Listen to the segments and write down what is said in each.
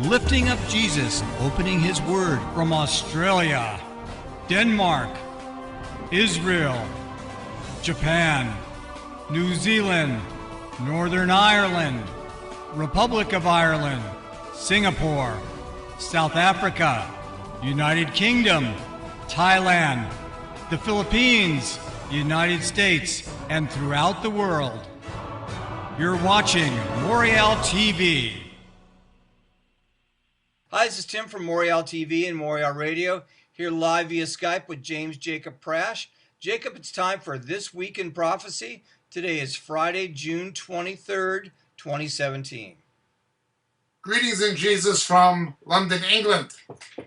lifting up Jesus, opening his word from Australia, Denmark, Israel, Japan, New Zealand, Northern Ireland, Republic of Ireland, Singapore, South Africa, United Kingdom, Thailand, the Philippines, United States, and throughout the world. You're watching Moriel TV. Hi, this is Tim from Moriel TV and Moriel Radio, here live via Skype with Jacob Prasch. Jacob, it's time for This Week in Prophecy. Today is Friday, June 23rd, 2017. Greetings in Jesus from London, England.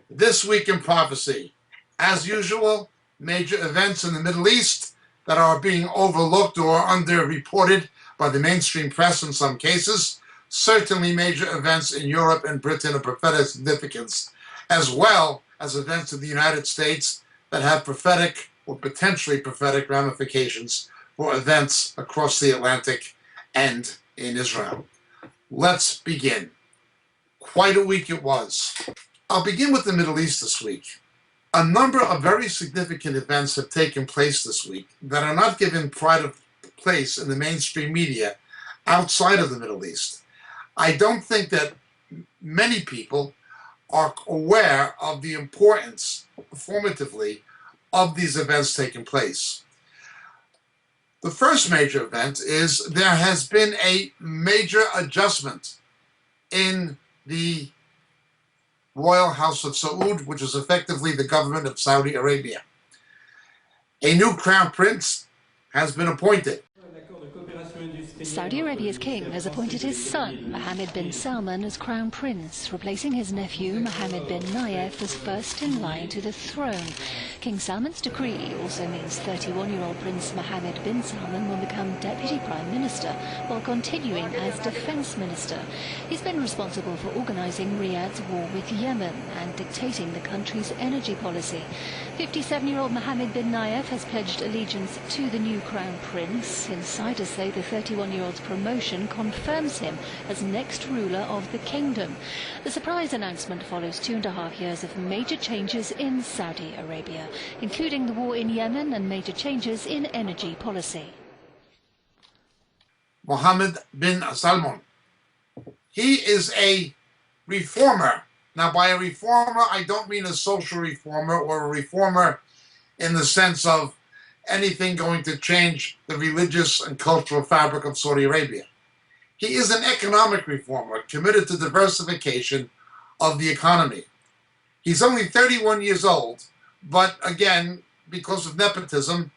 This Week in Prophecy. As usual, major events in the Middle East that are being overlooked or underreported by the mainstream press in some cases. Certainly major events in Europe and Britain of prophetic significance, as well as events in the United States that have prophetic or potentially prophetic ramifications for events across the Atlantic and in Israel. Let's begin. Quite a week it was. I'll begin with the Middle East this week. A number of very significant events have taken place this week that are not given pride of place in the mainstream media outside of the Middle East. I don't think that many people are aware of the importance, formatively, of these events taking place. The first major event is there has been a major adjustment in the Royal House of Saud, which is effectively the government of Saudi Arabia. A new crown prince has been appointed. Saudi Arabia's king has appointed his son, Mohammed bin Salman, as crown prince, replacing his nephew, Mohammed bin Nayef, as first in line to the throne. King Salman's decree also means 31-year-old Prince Mohammed bin Salman will become deputy prime minister while continuing as defense minister. He's been responsible for organizing Riyadh's war with Yemen and dictating the country's energy policy. 57-year-old Mohammed bin Nayef has pledged allegiance to the new crown prince. Insiders say the 31-year-old's promotion confirms him as next ruler of the kingdom. The surprise announcement follows 2.5 years of major changes in Saudi Arabia, including the war in Yemen and major changes in energy policy. Mohammed bin Salman. He is a reformer. Now, by a reformer, I don't mean a social reformer or a reformer in the sense of anything going to change the religious and cultural fabric of Saudi Arabia. He is an economic reformer committed to diversification of the economy. He's only 31 years old, but again, because of nepotism,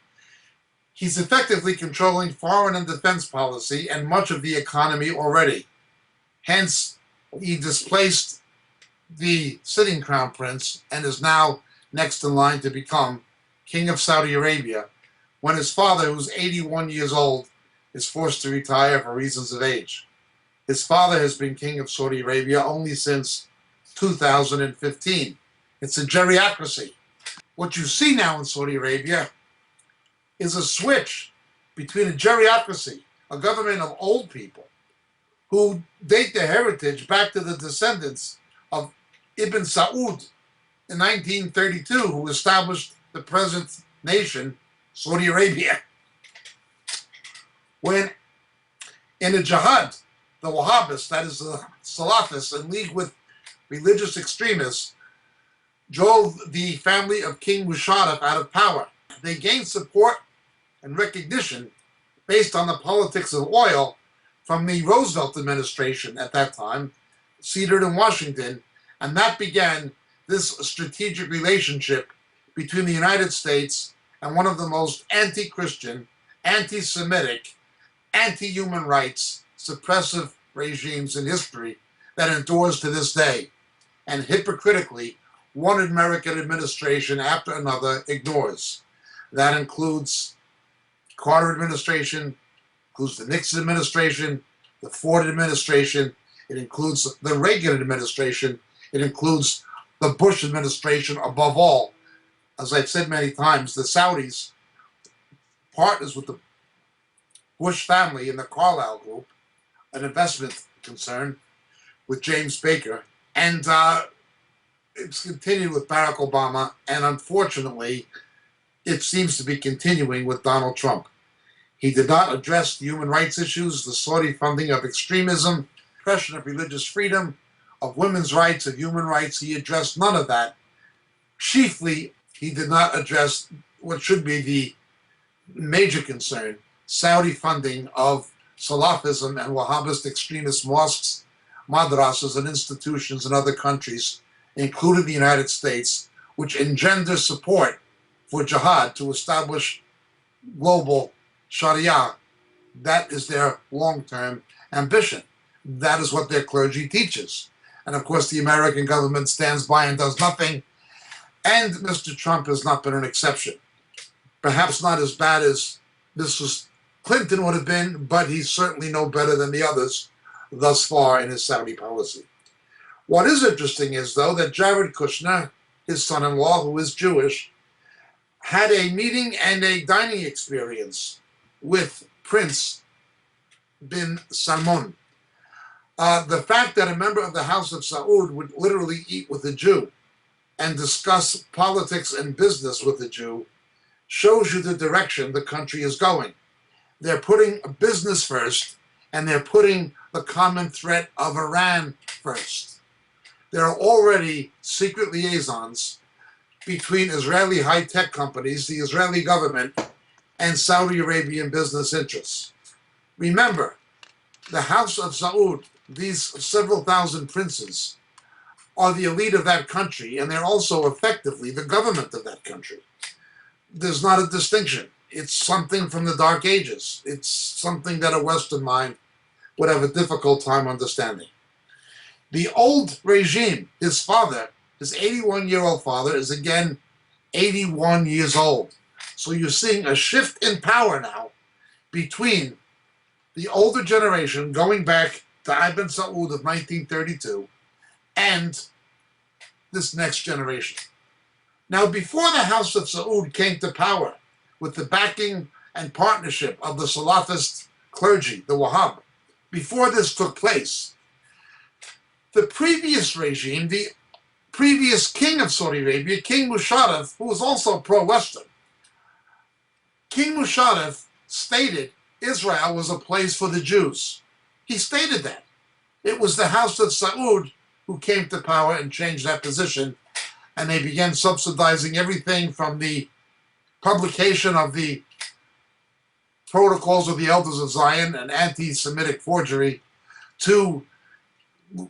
he's effectively controlling foreign and defense policy and much of the economy already. Hence, he displaced the sitting crown prince and is now next in line to become king of Saudi Arabia, when his father, who's 81 years old, is forced to retire for reasons of age. His father has been king of Saudi Arabia only since 2015. It's a geriocracy. What you see now in Saudi Arabia is a switch between a geriocracy, a government of old people, who date their heritage back to the descendants of Ibn Saud in 1932, who established the present nation, Saudi Arabia. When in a jihad, the Wahhabists, that is the Salafists, in league with religious extremists, drove the family of King Musharraf out of power. They gained support and recognition based on the politics of oil from the Roosevelt administration at that time, seated in Washington, and that began this strategic relationship between the United States and one of the most anti-Christian, anti-Semitic, anti-human rights, suppressive regimes in history that endures to this day, and hypocritically, one American administration after another ignores. That includes Carter administration, includes the Nixon administration, the Ford administration, it includes the Reagan administration, it includes the Bush administration above all. As I've said many times, the Saudis, partners with the Bush family and the Carlyle Group, an investment concern with James Baker And it's continued with Barack Obama, and unfortunately, it seems to be continuing with Donald Trump. He did not address the human rights issues, the Saudi funding of extremism, oppression of religious freedom, of women's rights, of human rights. He addressed none of that. Chiefly, he did not address what should be the major concern, Saudi funding of Salafism and Wahhabist extremist mosques, madrasas, and institutions in other countries, including the United States, which engender support for jihad to establish global Sharia. That is their long-term ambition. That is what their clergy teaches. And of course, the American government stands by and does nothing. And Mr. Trump has not been an exception. Perhaps not as bad as Mrs. Clinton would have been, but he's certainly no better than the others thus far in his Saudi policy. What is interesting is, though, that Jared Kushner, his son-in-law, who is Jewish, had a meeting and a dining experience with Prince bin Salman. The fact that a member of the House of Saud would literally eat with a Jew and discuss politics and business with a Jew shows you the direction the country is going. They're putting business first, and they're putting the common threat of Iran first. There are already secret liaisons between Israeli high-tech companies, the Israeli government, and Saudi Arabian business interests. Remember, the House of Saud, these several thousand princes, are the elite of that country, and they're also effectively the government of that country. There's not a distinction. It's something from the Dark Ages. It's something that a Western mind would have a difficult time understanding. The old regime, his father, his 81-year-old father, is again 81 years old. So you're seeing a shift in power now between the older generation going back to Ibn Saud of 1932 and this next generation. Now, before the House of Saud came to power with the backing and partnership of the Salafist clergy, the Wahhab, before this took place, the previous regime, the previous king of Saudi Arabia, King Musharraf, who was also pro-Western, King Musharraf stated Israel was a place for the Jews. He stated that. It was the House of Saud who came to power and changed that position, and they began subsidizing everything from the publication of the Protocols of the Elders of Zion, an anti-Semitic forgery, to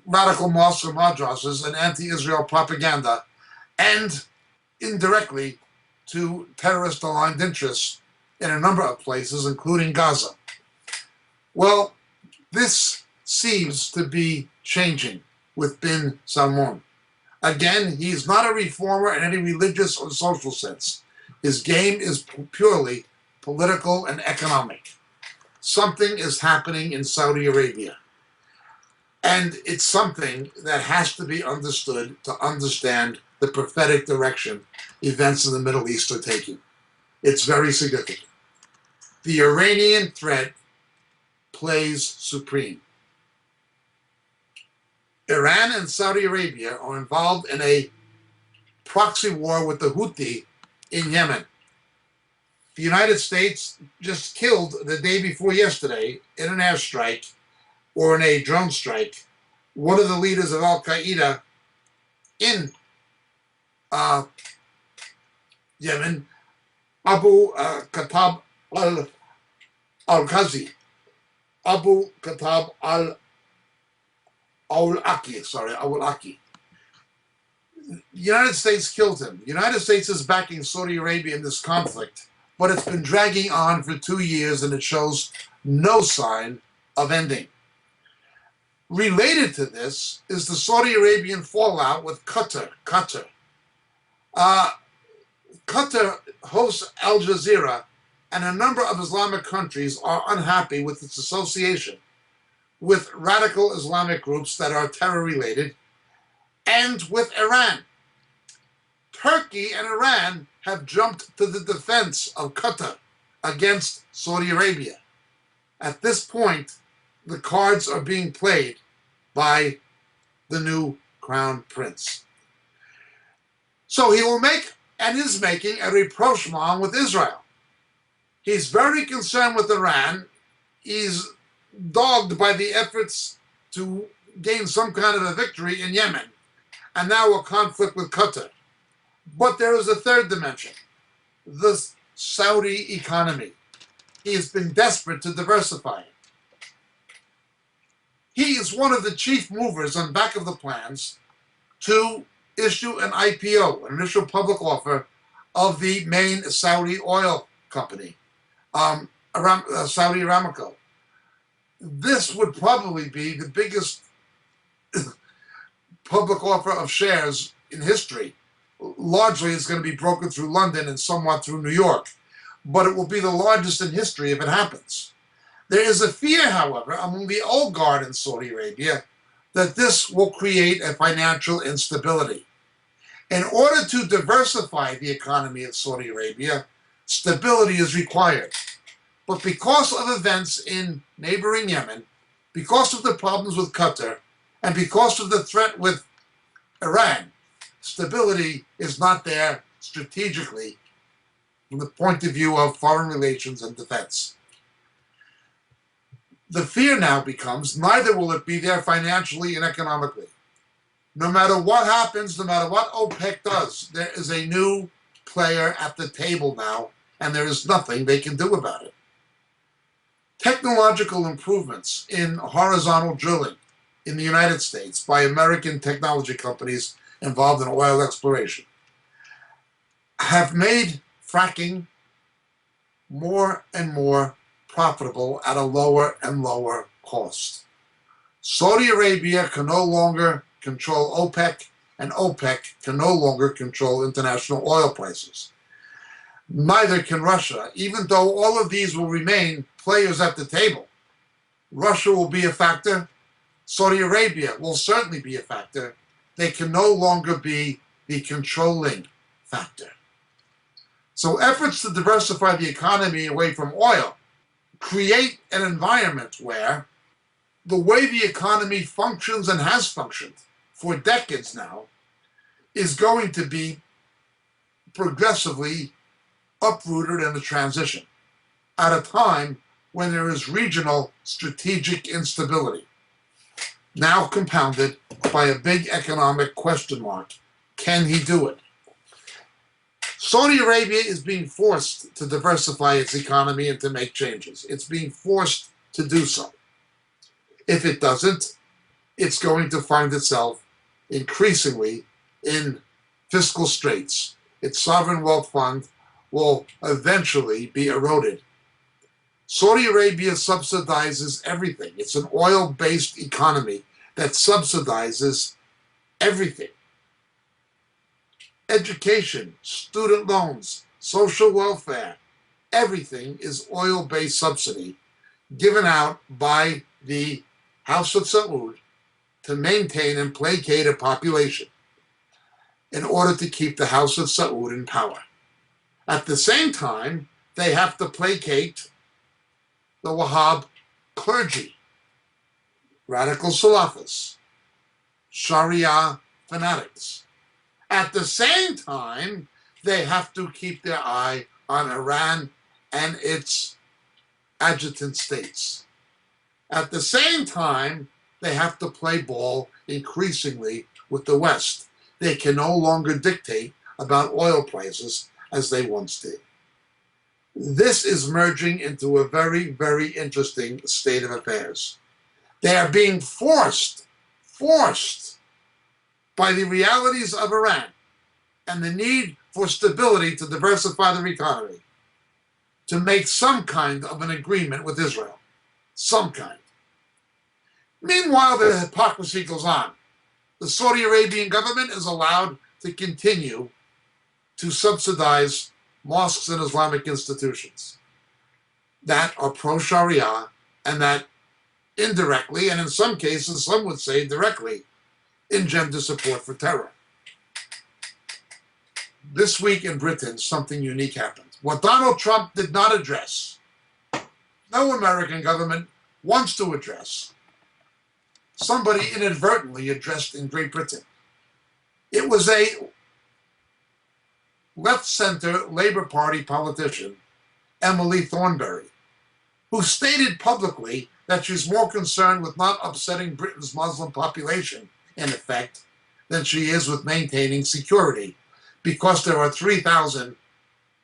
radical mosques or madrasas and anti-Israel propaganda, and indirectly to terrorist-aligned interests in a number of places, including Gaza. Well, this seems to be changing with bin Salman. Again, he's not a reformer in any religious or social sense. His game is purely political and economic. Something is happening in Saudi Arabia. And it's something that has to be understood to understand the prophetic direction events in the Middle East are taking. It's very significant. The Iranian threat plays supreme. Iran and Saudi Arabia are involved in a proxy war with the Houthi in Yemen. The United States just killed the day before yesterday in an airstrike or in a drone strike one of the leaders of Al-Qaeda in Yemen, Abu Khattab al-Ghazi. Abu Khattab al-Awlaki. The United States killed him. The United States is backing Saudi Arabia in this conflict, but it's been dragging on for 2 years and it shows no sign of ending. Related to this is the Saudi Arabian fallout with Qatar. Qatar hosts Al Jazeera, and a number of Islamic countries are unhappy with its association with radical Islamic groups that are terror-related, and with Iran. Turkey and Iran have jumped to the defense of Qatar against Saudi Arabia. At this point, the cards are being played by the new crown prince. So he will make, and is making, a rapprochement with Israel. He's very concerned with Iran. He's dogged by the efforts to gain some kind of a victory in Yemen, and now a conflict with Qatar. But there is a third dimension, the Saudi economy. He has been desperate to diversify it. He is one of the chief movers on back of the plans to issue an IPO, an initial public offer, of the main Saudi oil company, Saudi Aramco. This would probably be the biggest public offer of shares in history. Largely, it's going to be brokered through London and somewhat through New York, but it will be the largest in history if it happens. There is a fear, however, among the old guard in Saudi Arabia that this will create a financial instability. In order to diversify the economy of Saudi Arabia, stability is required. But because of events in neighboring Yemen, because of the problems with Qatar, and because of the threat with Iran, stability is not there strategically from the point of view of foreign relations and defense. The fear now becomes neither will it be there financially and economically. No matter what happens, no matter what OPEC does, there is a new player at the table now, and there is nothing they can do about it. Technological improvements in horizontal drilling in the United States by American technology companies involved in oil exploration have made fracking more and more profitable at a lower and lower cost. Saudi Arabia can no longer control OPEC, and OPEC can no longer control international oil prices. Neither can Russia, even though all of these will remain players at the table. Russia will be a factor. Saudi Arabia will certainly be a factor. They can no longer be the controlling factor. So efforts to diversify the economy away from oil create an environment where the way the economy functions and has functioned for decades now is going to be progressively uprooted in a transition at a time when there is regional strategic instability, now compounded by a big economic question mark. Can he do it? Saudi Arabia is being forced to diversify its economy and to make changes. It's being forced to do so. If it doesn't, it's going to find itself increasingly in fiscal straits. Its sovereign wealth fund will eventually be eroded. Saudi Arabia subsidizes everything. It's an oil-based economy that subsidizes everything. Education, student loans, social welfare, everything is oil-based subsidy given out by the House of Saud to maintain and placate a population in order to keep the House of Saud in power. At the same time, they have to placate the Wahhab clergy, radical Salafis, Sharia fanatics. At the same time, they have to keep their eye on Iran and its adjutant states. At the same time, they have to play ball increasingly with the West. They can no longer dictate about oil prices as they once did. This is merging into a very, very interesting state of affairs. They are being forced by the realities of Iran and the need for stability to diversify their economy to make some kind of an agreement with Israel. Some kind. Meanwhile, the hypocrisy goes on. The Saudi Arabian government is allowed to continue to subsidize mosques and Islamic institutions that are pro-Sharia and that indirectly, and in some cases, some would say directly, engender support for terror. This week in Britain, something unique happened. What Donald Trump did not address, no American government wants to address, somebody inadvertently addressed in Great Britain. It was a left-center Labour Party politician, Emily Thornberry, who stated publicly that she's more concerned with not upsetting Britain's Muslim population, in effect, than she is with maintaining security, because there are 3,000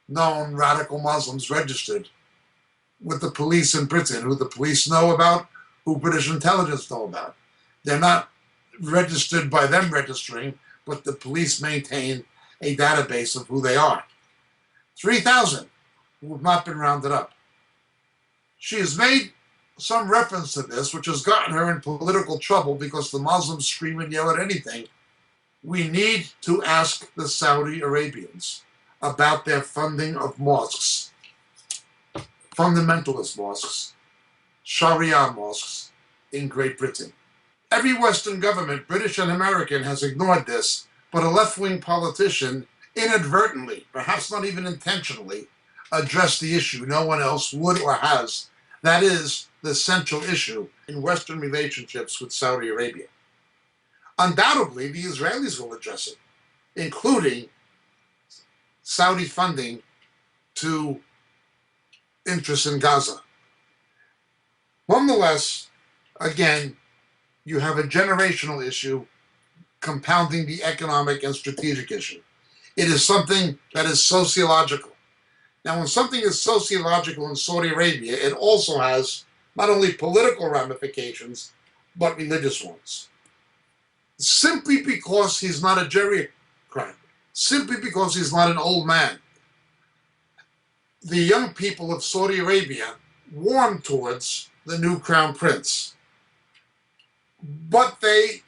known radical Muslims registered with the police in Britain, who the police know about, who British intelligence know about. They're not registered by them registering, but the police maintain a database of who they are. 3,000 who have not been rounded up. She has made some reference to this, which has gotten her in political trouble because the Muslims scream and yell at anything. We need to ask the Saudi Arabians about their funding of mosques, fundamentalist mosques, Sharia mosques in Great Britain. Every Western government, British and American, has ignored this, but a left-wing politician inadvertently, perhaps not even intentionally, addressed the issue no one else would or has. That is the central issue in Western relationships with Saudi Arabia. Undoubtedly, the Israelis will address it, including Saudi funding to interests in Gaza. Nonetheless, again, you have a generational issue compounding the economic and strategic issue. It is something that is sociological. Now, when something is sociological in Saudi Arabia, it also has not only political ramifications, but religious ones. Simply because he's not a geriocrat, simply because he's not an old man, the young people of Saudi Arabia warm towards the new crown prince. But they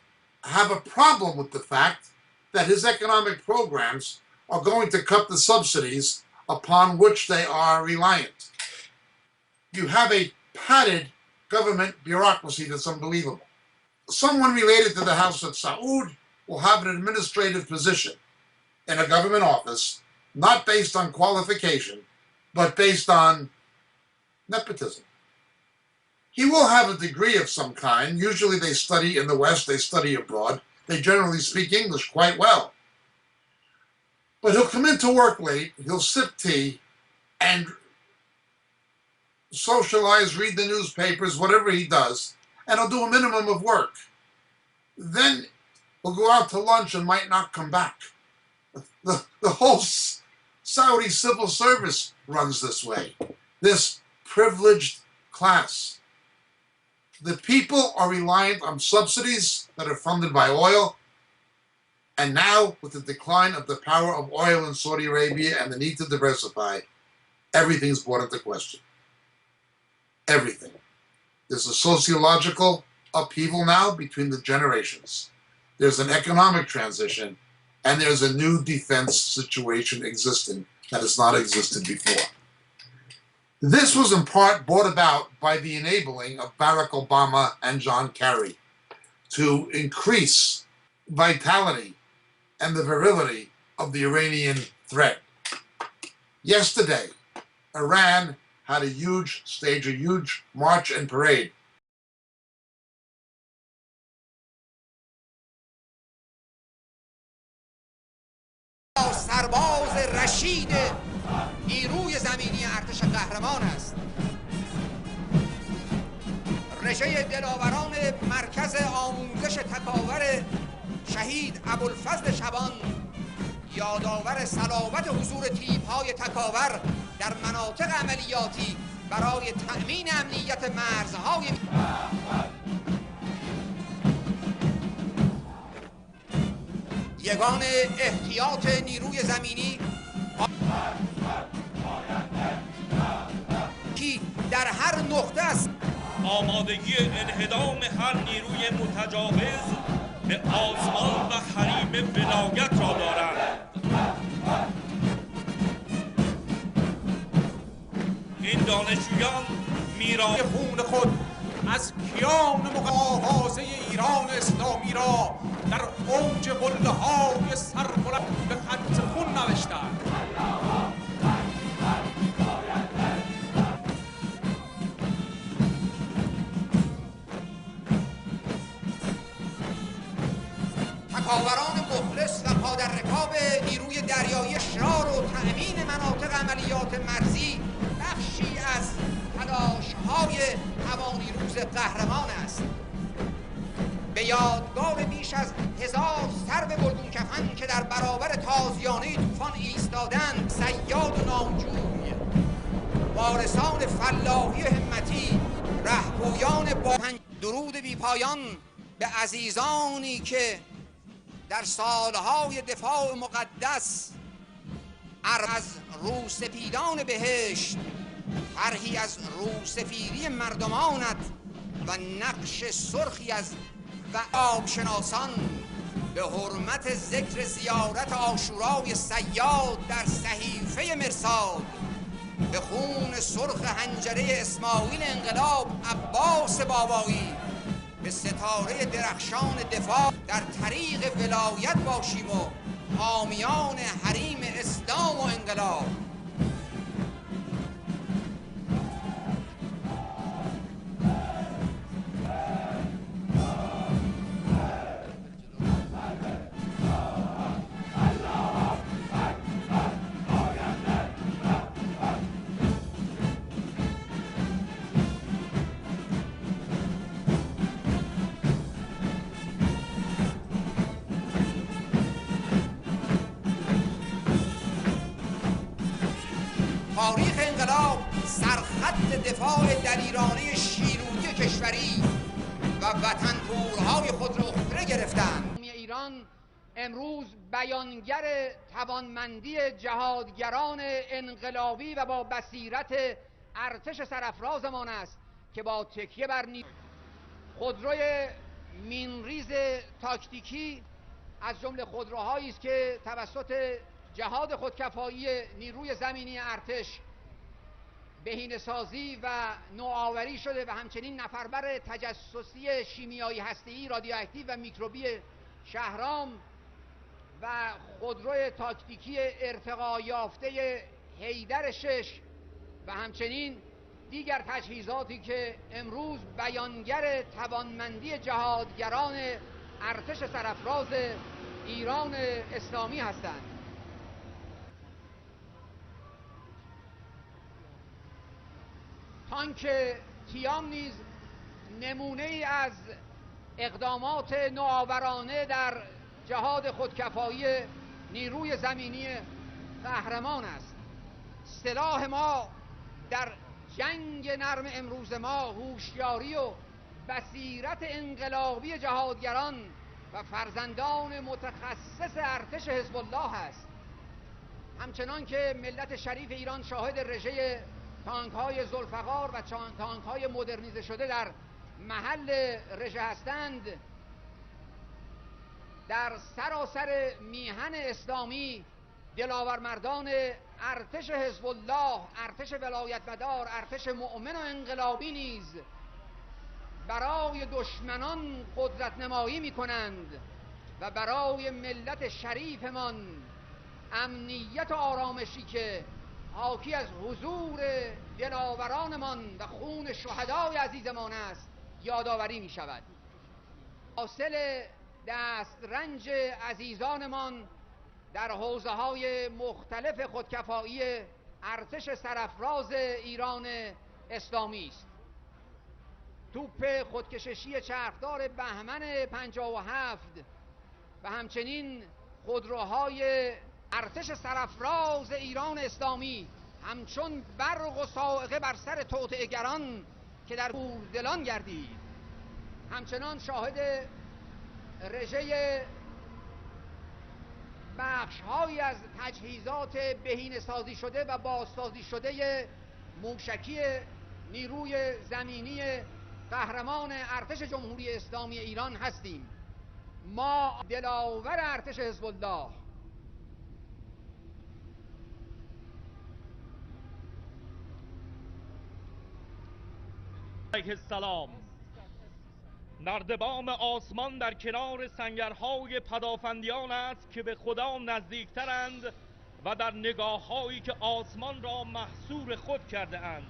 have a problem with the fact that his economic programs are going to cut the subsidies upon which they are reliant. You have a padded government bureaucracy that's unbelievable. Someone related to the House of Saud will have an administrative position in a government office, not based on qualification, but based on nepotism. He will have a degree of some kind. Usually they study in the West, they study abroad. They generally speak English quite well. But he'll come into work late, he'll sip tea, and socialize, read the newspapers, whatever he does, and he'll do a minimum of work. Then he'll go out to lunch and might not come back. The whole Saudi civil service runs this way, this privileged class. The people are reliant on subsidies that are funded by oil, and now with the decline of the power of oil in Saudi Arabia and the need to diversify, everything's brought into question. Everything. There's a sociological upheaval now between the generations. There's an economic transition, and there's a new defense situation existing that has not existed before. This was in part brought about by the enabling of Barack Obama and John Kerry to increase vitality and the virility of the Iranian threat. Yesterday, Iran had a huge march and parade. سرباز رشید نیروی زمینی ارتش قهرمان است. رژه دلاوران مرکز آموزش تکاور شهید ابوالفضل شبان یادآور صلابت حضور تیم‌های تکاور در مناطق عملیاتی برای تأمین امنیت مرزهای یگان احتیاط نیروی زمینی که در هر نقطه است آمادگی انهدام هر نیروی متجاوز به آسمان و حریم ولایت را دارند. این دانشجویان میرای خون خود از کیان آغازه ایران اسلامی را در اوج قله‌های سربلند به خط خون نوشتند. تکاوران مخلص و دریایی اشرار و تأمین مناطق عملیات مرزی بخشی از تلاش‌های هوانیروز قهرمان است. به یادگار بیش از 1000 سرو گلگون کفن که در برابر تازیانه طوفان ایستادند، صیاد و نامجوی، وارثان فلاحی همتی، رهپویان با درود بی پایان به عزیزانی که در سالهای دفاع مقدس از روسپیدان بهشت، طرحی از روسفیدی مردمانت و نقش سرخی از آبشناسان به حرمت ذکر زیارت عاشورای صیاد در صحیفه مرصاد، به خون سرخ حنجره اسماعیل انقلاب عباس بابایی، به ستاره درخشان دفاع در طریق ولایت باشیم و حامیان حریم اسلام و انقلاب. تاریخ انقلاب سرخط دفاع دلیرانه شیرویی کشوری و وطن پورهای خود را اخره گرفتند. ایران امروز بیانگر توانمندی جهادگران انقلابی و با بصیرت ارتش سرافرازمان است که با تکیه بر خودروی مینریز تاکتیکی از جمله خودروهایی است که توسط جهاد خودکفایی نیروی زمینی ارتش بهینه‌سازی و نوآوری شده و همچنین نفربر تجسسی شیمیایی هسته‌ای رادیواکتیو و میکروبی شهرام و خودروی تاکتیکی ارتقا یافته حیدر 6 و همچنین دیگر تجهیزاتی که امروز بیانگر توانمندی جهادگران ارتش سرافراز ایران اسلامی هستند. تانک تیام نیز نمونه ای از اقدامات نوآورانه در جهاد خودکفایی نیروی زمینی قهرمان است. سلاح ما در جنگ نرم امروز ما هوشیاری و بصیرت انقلابی جهادگران و فرزندان متخصص ارتش حزب الله است. همچنان که ملت شریف ایران شاهد رژه تانک‌های ذوالفقار و تانک‌های مدرنیزه شده در محل رژه هستند، در سراسر میهن اسلامی دلاورمردان ارتش حزب الله، ارتش ولایتمدار، ارتش مؤمن و انقلابی نیز برای دشمنان قدرت نمایی می کنند و برای ملت شریفمان امنیت و آرامشی که حاکی از حضور دلاورانمان و خون شهدای عزیزمان است یادآوری می شود. حاصل دسترنج عزیزانمان در حوزه‌های مختلف خودکفایی ارتش سرافراز ایران اسلامی است. توپ خودکششی چرخدار بهمن 57 و همچنین خودروهای ارتش سرافراز ایران اسلامی همچون برق و صاعقه بر سر توطئه‌گران که در کوردلان گردید، همچنان شاهد رژه بخش‌هایی از تجهیزات بهینه‌سازی شده و بازسازی شده موشکی نیروی زمینی قهرمان ارتش جمهوری اسلامی ایران هستیم. ما دلاور ارتش حزب الله علیه السلام نردبان آسمان در کنار سنگرهای پدافندیان است که به خدا نزدیکترند و در نگاه‌هایی که آسمان را محصور خود کرده اند.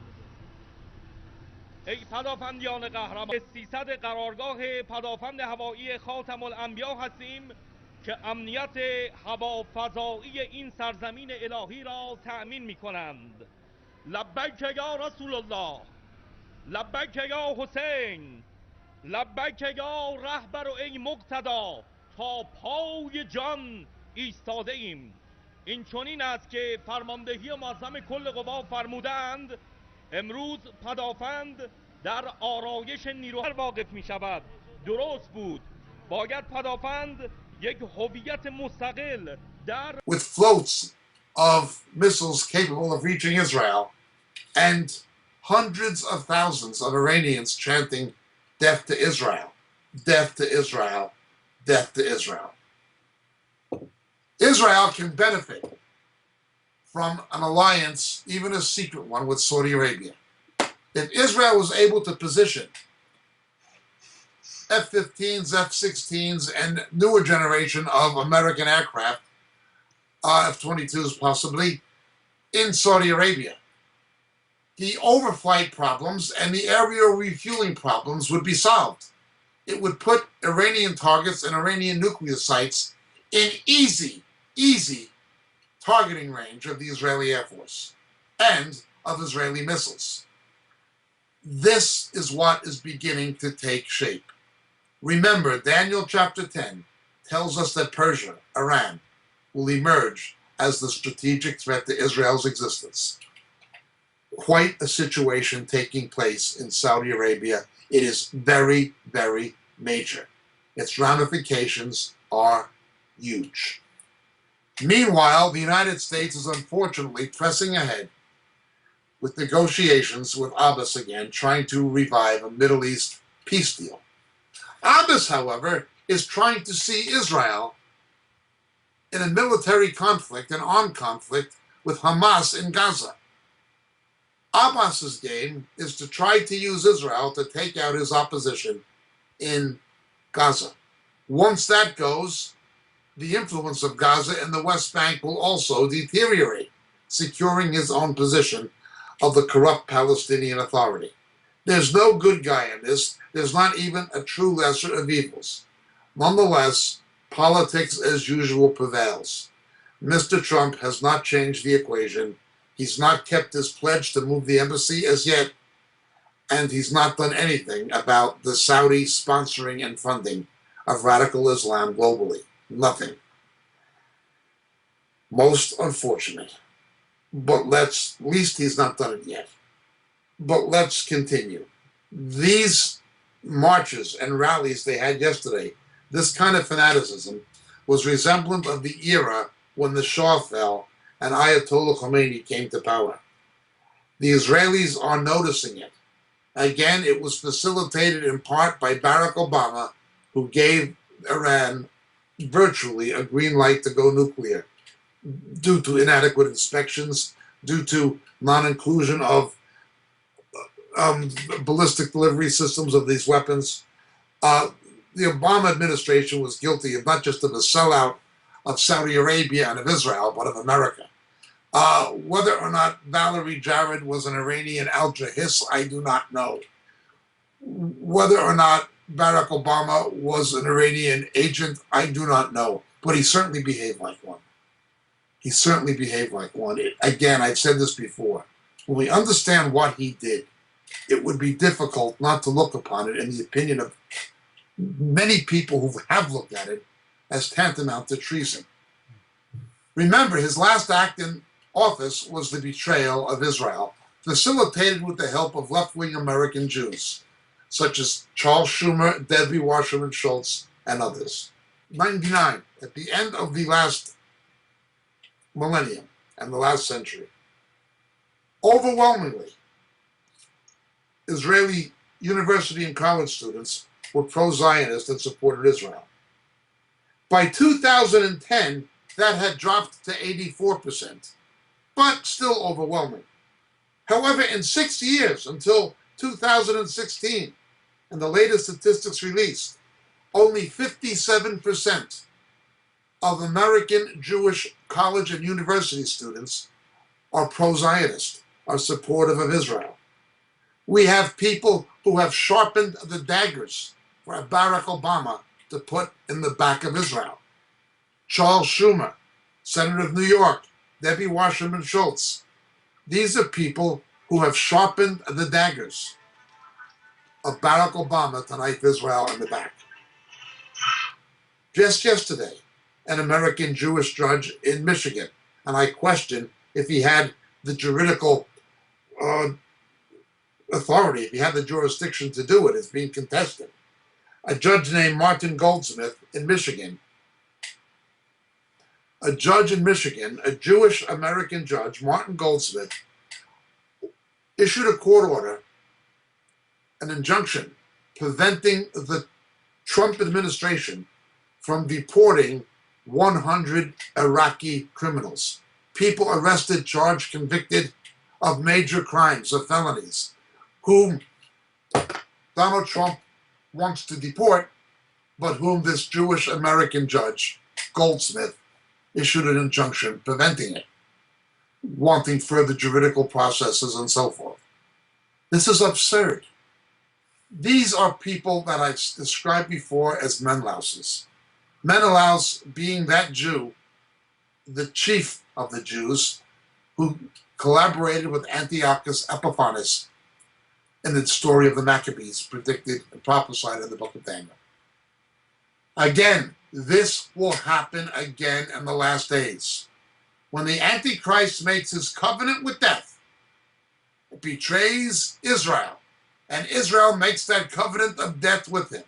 ای پدافندیان قهرمان، 300 قرارگاه پدافند هوایی خاتم الانبیا هستیم که امنیت هوافضایی این سرزمین الهی را تأمین می کنند. لبیک یا رسول الله، لبیک یا حسین، لبیک یا رهبر و ای مقتدا، تا پای جان ایستاده ایم. این چنین است که فرماندهی معظم کل قوا فرمودند امروز پدافند در آرایش نیروها واقف می شود. درست بود، باید پدافند یک هویت مستقل در with floats of missiles capable of reaching Israel and hundreds of thousands of Iranians chanting death to Israel, death to Israel, death to Israel. Israel can benefit from an alliance, even a secret one, with Saudi Arabia. If Israel was able to position F-15s, F-16s, and newer generation of American aircraft, F-22s possibly, in Saudi Arabia, the overflight problems and the aerial refueling problems would be solved. It would put Iranian targets and Iranian nuclear sites in easy targeting range of the Israeli Air Force and of Israeli missiles. This is what is beginning to take shape. Remember, Daniel chapter 10 tells us that Persia, Iran, will emerge as the strategic threat to Israel's existence. Quite a situation taking place in Saudi Arabia. It is very, very major. Its ramifications are huge. Meanwhile, the United States is unfortunately pressing ahead with negotiations with Abbas again, trying to revive a Middle East peace deal. Abbas, however, is trying to see Israel in a military conflict, an armed conflict with Hamas in Gaza. Abbas's game is to try to use Israel to take out his opposition in Gaza. Once that goes, the influence of Gaza in the West Bank will also deteriorate, securing his own position of the corrupt Palestinian Authority. There's no good guy in this. There's not even a true lesser of evils. Nonetheless, politics as usual prevails. Mr. Trump has not changed the equation. He's not kept his pledge to move the embassy as yet, and he's not done anything about the Saudi sponsoring and funding of radical Islam globally. Nothing. Most unfortunate. But at least he's not done it yet. But let's continue. These marches and rallies they had yesterday, this kind of fanaticism, was resemblant of the era when the Shah fell and Ayatollah Khomeini came to power. The Israelis are noticing it. Again, it was facilitated in part by Barack Obama, who gave Iran virtually a green light to go nuclear due to inadequate inspections, due to non-inclusion of ballistic delivery systems of these weapons. The Obama administration was guilty of not just of a sellout of Saudi Arabia and of Israel, but of America. Whether or not Valerie Jarrett was an Iranian al-Jahis, I do not know. Whether or not Barack Obama was an Iranian agent, I do not know. But he certainly behaved like one. He certainly behaved like one. Again, I've said this before. When we understand what he did, it would be difficult not to look upon it, in the opinion of many people who have looked at it, as tantamount to treason. Remember, his last act in office was the betrayal of Israel, facilitated with the help of left-wing American Jews, such as Charles Schumer, Debbie Wasserman Schultz, and others. 99, at the end of the last millennium and the last century, overwhelmingly, Israeli university and college students were pro-Zionist and supported Israel. By 2010, that had dropped to 84%, but still overwhelming. However, in 6 years, until 2016, and the latest statistics released, only 57% of American Jewish college and university students are pro-Zionist, are supportive of Israel. We have people who have sharpened the daggers for Barack Obama to put in the back of Israel. Charles Schumer, Senator of New York, Debbie Wasserman Schultz. These are people who have sharpened the daggers of Barack Obama to knife Israel in the back. Just yesterday, an American Jewish judge in Michigan, and I question if he had the juridical authority, if he had the jurisdiction to do it, is being contested. A judge named Martin Goldsmith in Michigan, a Jewish American judge, Martin Goldsmith, issued a court order, an injunction preventing the Trump administration from deporting 100 Iraqi criminals, people arrested, charged, convicted of major crimes, of felonies, whom Donald Trump wants to deport, but whom this Jewish American judge, Goldsmith, issued an injunction preventing it, wanting further juridical processes and so forth. This is absurd. These are people that I've described before as Menlauses. Menelaus being that Jew, the chief of the Jews, who collaborated with Antiochus Epiphanes in the story of the Maccabees, predicted and prophesied in the book of Daniel. Again, this will happen again in the last days. When the Antichrist makes his covenant with death, it betrays Israel, and Israel makes that covenant of death with him.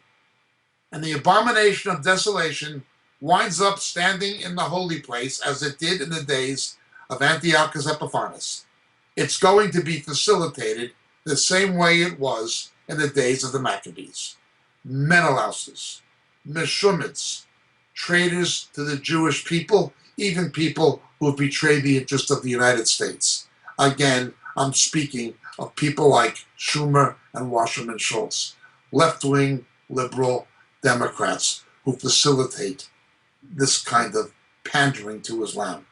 And the abomination of desolation winds up standing in the holy place as it did in the days of Antiochus Epiphanes. It's going to be facilitated the same way it was in the days of the Maccabees. Menelauses, Meshumites, traitors to the Jewish people, even people who have betrayed the interest of the United States. Again, I'm speaking of people like Schumer and Wasserman Schultz, left-wing liberal Democrats who facilitate this kind of pandering to Islam.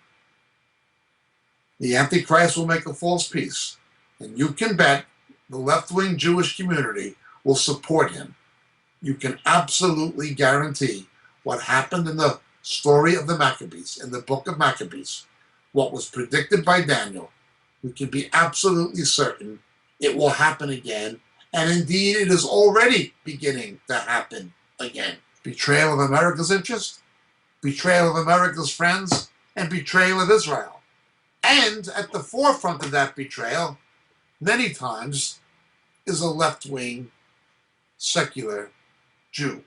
The Antichrist will make a false peace, and you can bet the left-wing Jewish community will support him. You can absolutely guarantee what happened in the story of the Maccabees, in the book of Maccabees, what was predicted by Daniel. We can be absolutely certain it will happen again, and indeed it is already beginning to happen again. Betrayal of America's interest, betrayal of America's friends, and betrayal of Israel. And at the forefront of that betrayal, many times, is a left-wing secular Jew.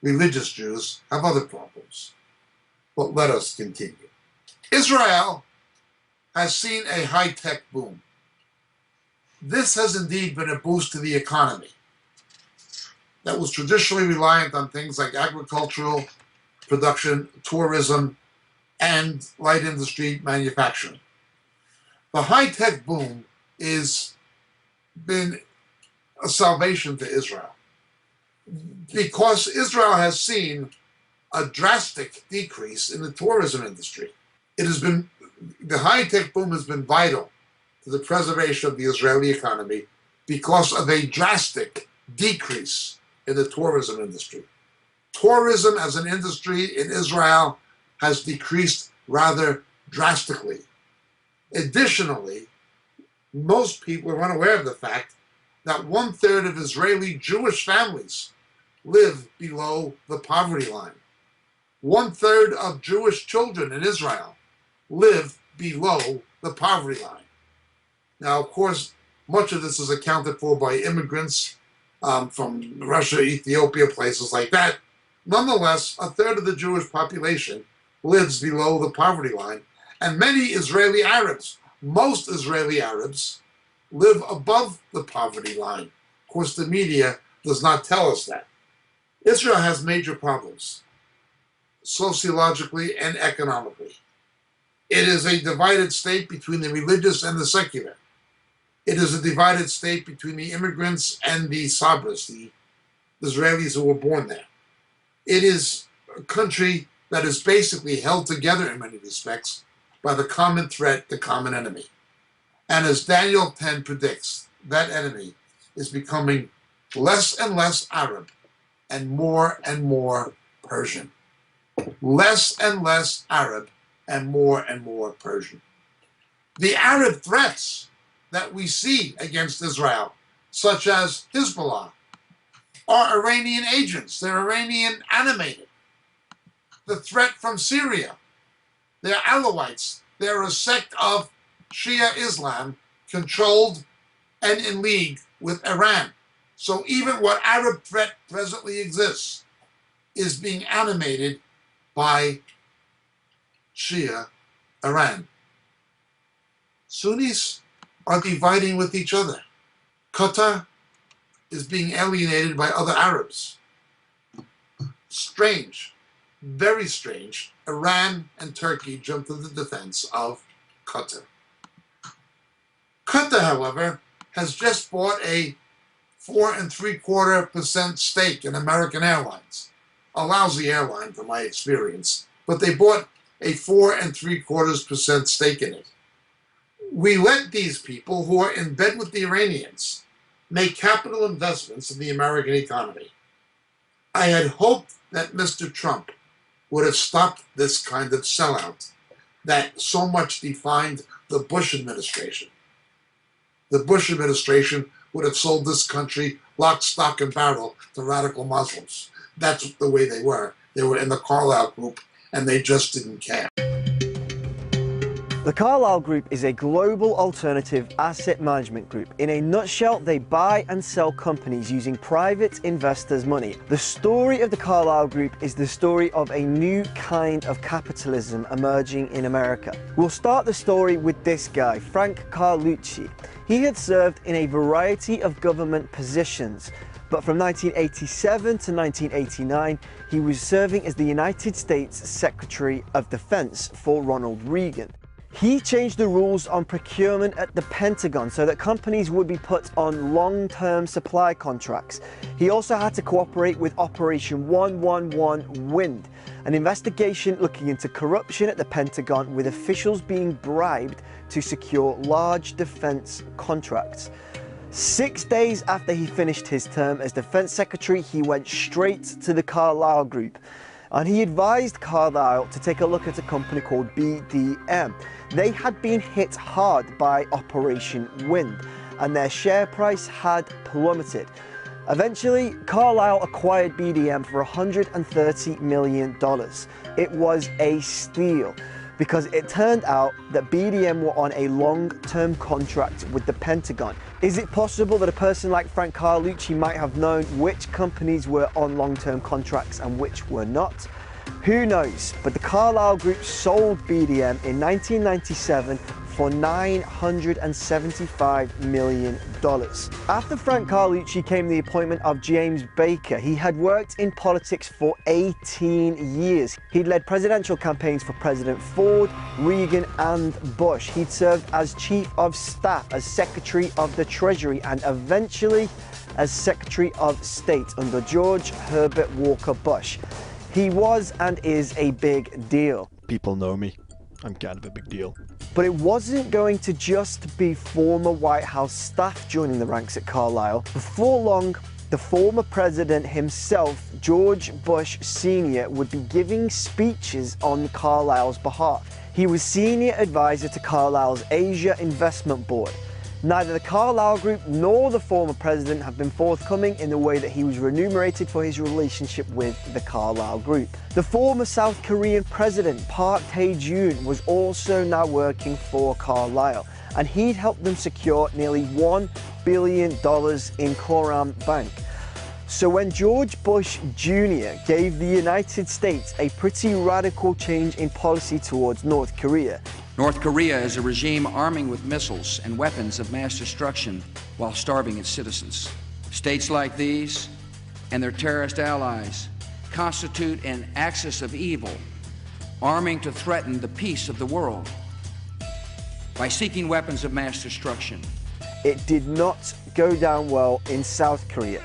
Religious Jews have other problems. But let us continue. Israel has seen a high-tech boom. This has indeed been a boost to the economy that was traditionally reliant on things like agricultural production, tourism, and light industry manufacturing. The high-tech boom has been a salvation to Israel because Israel has seen a drastic decrease in the tourism industry. The high-tech boom has been vital to the preservation of the Israeli economy because of a drastic decrease in the tourism industry. Tourism as an industry in Israel has decreased rather drastically. Additionally, most people are unaware of the fact that 1/3 of Israeli Jewish families live below the poverty line. 1/3 of Jewish children in Israel live below the poverty line. Now, of course, much of this is accounted for by immigrants from Russia, Ethiopia, places like that. Nonetheless, 1/3 of the Jewish population lives below the poverty line, and many Israeli Arabs, most Israeli Arabs, live above the poverty line. Of course, the media does not tell us that. Israel has major problems, sociologically and economically. It is a divided state between the religious and the secular. It is a divided state between the immigrants and the Sabras, the Israelis who were born there. It is a country that is basically held together in many respects by the common threat, the common enemy. And as Daniel 10 predicts, that enemy is becoming less and less Arab and more Persian. Less and less Arab and more Persian. The Arab threats that we see against Israel, such as Hezbollah, are Iranian agents. They're Iranian animated. The threat from Syria, they're Alawites. They're a sect of Shia Islam controlled and in league with Iran. So even what Arab threat presently exists is being animated by Shia Iran. Sunnis are dividing with each other. Qatar is being alienated by other Arabs. Strange, very strange. Iran and Turkey jumped to the defense of Qatar. Qatar, however, has just bought a 4.75% stake in American Airlines. A lousy airline from my experience, but they bought a 4.75% stake in it. We let these people who are in bed with the Iranians make capital investments in the American economy. I had hoped that Mr. Trump would have stopped this kind of sellout that so much defined the Bush administration. The Bush administration would have sold this country lock, stock, and barrel to radical Muslims. That's the way they were. They were in the Carlyle Group, and they just didn't care. The Carlyle Group is a global alternative asset management group. In a nutshell, they buy and sell companies using private investors' money. The story of the Carlyle Group is the story of a new kind of capitalism emerging in America. We'll start the story with this guy, Frank Carlucci. He had served in a variety of government positions, but from 1987 to 1989, he was serving as the United States Secretary of Defense for Ronald Reagan. He changed the rules on procurement at the Pentagon so that companies would be put on long-term supply contracts. He also had to cooperate with Operation 111 Wind, an investigation looking into corruption at the Pentagon with officials being bribed to secure large defense contracts. 6 days after he finished his term as Defense Secretary, he went straight to the Carlyle Group. And he advised Carlyle to take a look at a company called BDM. They had been hit hard by Operation Wind, and their share price had plummeted. Eventually, Carlyle acquired BDM for $130 million. It was a steal, because it turned out that BDM were on a long-term contract with the Pentagon. Is it possible that a person like Frank Carlucci might have known which companies were on long-term contracts and which were not? Who knows? But the Carlyle Group sold BDM in 1997 for $975 million. After Frank Carlucci came the appointment of James Baker. He had worked in politics for 18 years. He'd led presidential campaigns for President Ford, Reagan, and Bush. He'd served as Chief of Staff, as Secretary of the Treasury, and eventually as Secretary of State under George Herbert Walker Bush. He was and is a big deal. People know me. I'm kind of a big deal. But it wasn't going to just be former White House staff joining the ranks at Carlyle. Before long, the former president himself, George Bush Sr., would be giving speeches on Carlyle's behalf. He was senior advisor to Carlyle's Asia Investment Board. Neither the Carlyle Group nor the former president have been forthcoming in the way that he was remunerated for his relationship with the Carlyle Group. The former South Korean president, Park Tae-jun, was also now working for Carlyle, and he'd helped them secure nearly $1 billion in Koram Bank. So when George Bush Jr. gave the United States a pretty radical change in policy towards North Korea, North Korea is a regime arming with missiles and weapons of mass destruction while starving its citizens. States like these and their terrorist allies constitute an axis of evil, arming to threaten the peace of the world by seeking weapons of mass destruction. It did not go down well in South Korea.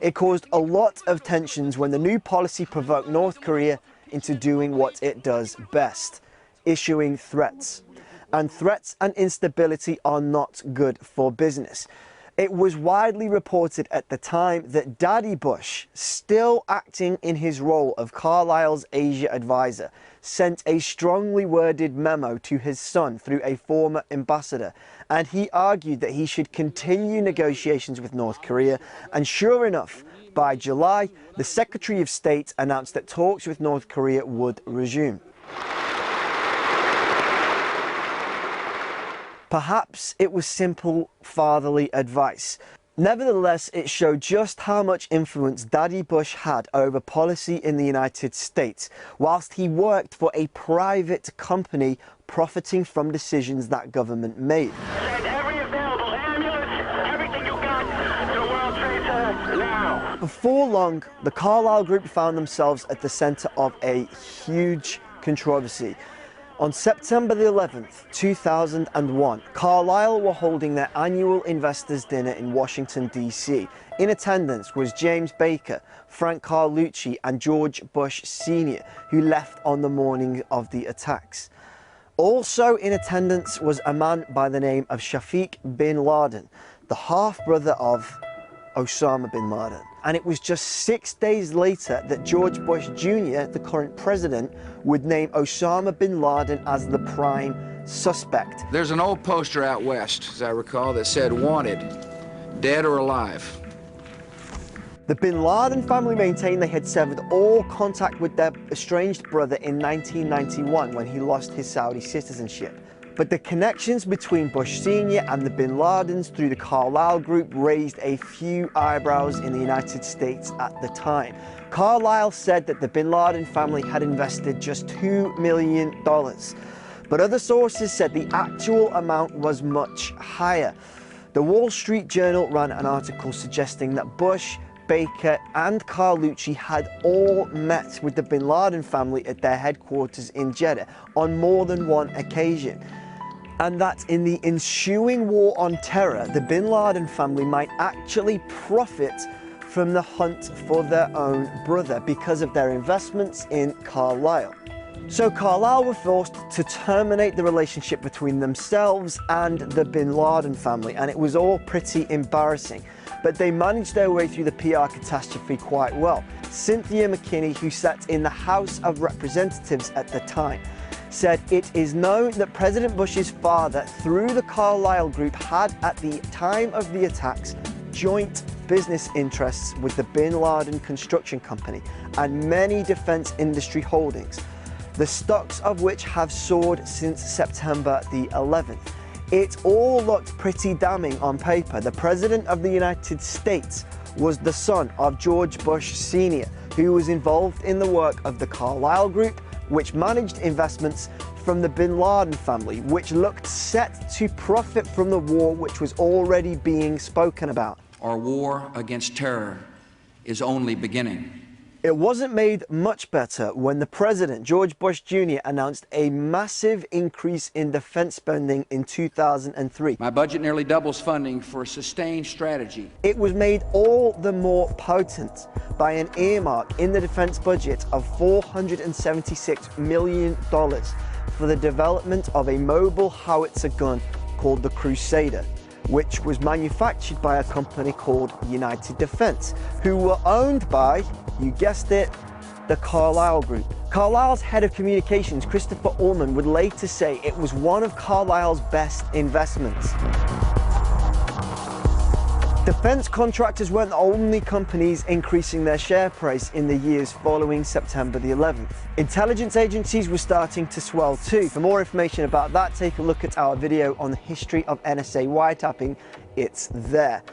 It caused a lot of tensions when the new policy provoked North Korea into doing what it does best, issuing threats. and threats and instability are not good for business. It was widely reported at the time that Daddy Bush, still acting in his role of Carlyle's Asia advisor, sent a strongly worded memo to his son through a former ambassador, and he argued that he should continue negotiations with North Korea, and sure enough, by July, the Secretary of State announced that talks with North Korea would resume. Perhaps it was simple fatherly advice. Nevertheless, it showed just how much influence Daddy Bush had over policy in the United States, whilst he worked for a private company profiting from decisions that government made. Send every available ambulance, everything you got to World Trade Center now. Before long, the Carlyle Group found themselves at the centre of a huge controversy. On September the 11th, 2001, Carlyle were holding their annual investors' dinner in Washington, D.C. In attendance was James Baker, Frank Carlucci and George Bush Sr., who left on the morning of the attacks. Also in attendance was a man by the name of Shafiq bin Laden, the half-brother of Osama bin Laden. And it was just 6 days later that George Bush Jr., the current president, would name Osama bin Laden as the prime suspect. There's an old poster out west, as I recall, that said, "Wanted, dead or alive." The bin Laden family maintained they had severed all contact with their estranged brother in 1991 when he lost his Saudi citizenship. But the connections between Bush Sr. and the bin Ladens through the Carlyle Group raised a few eyebrows in the United States at the time. Carlyle said that the bin Laden family had invested just $2 million. But other sources said the actual amount was much higher. The Wall Street Journal ran an article suggesting that Bush, Baker and Carlucci had all met with the bin Laden family at their headquarters in Jeddah on more than one occasion, and that in the ensuing war on terror, the bin Laden family might actually profit from the hunt for their own brother because of their investments in Carlyle. So Carlyle were forced to terminate the relationship between themselves and the bin Laden family, and it was all pretty embarrassing. But they managed their way through the PR catastrophe quite well. Cynthia McKinney, who sat in the House of Representatives at the time, said it is known that President Bush's father, through the Carlyle Group, had at the time of the attacks joint business interests with the Bin Laden Construction Company and many defense industry holdings, the stocks of which have soared since September the 11th. It all looked pretty damning on paper. The President of the United States was the son of George Bush Sr., who was involved in the work of the Carlyle Group, which managed investments from the bin Laden family, which looked set to profit from the war which was already being spoken about. Our war against terror is only beginning. It wasn't made much better when the president, George Bush Jr., announced a massive increase in defense spending in 2003. My budget nearly doubles funding for a sustained strategy. It was made all the more potent by an earmark in the defense budget of $476 million for the development of a mobile howitzer gun called the Crusader, which was manufactured by a company called United Defense, who were owned by, you guessed it, the Carlyle Group. Carlyle's head of communications, Christopher Ullman, would later say it was one of Carlyle's best investments. Defense contractors weren't the only companies increasing their share price in the years following September the 11th. Intelligence agencies were starting to swell too. For more information about that, take a look at our video on the history of NSA wiretapping. It's there.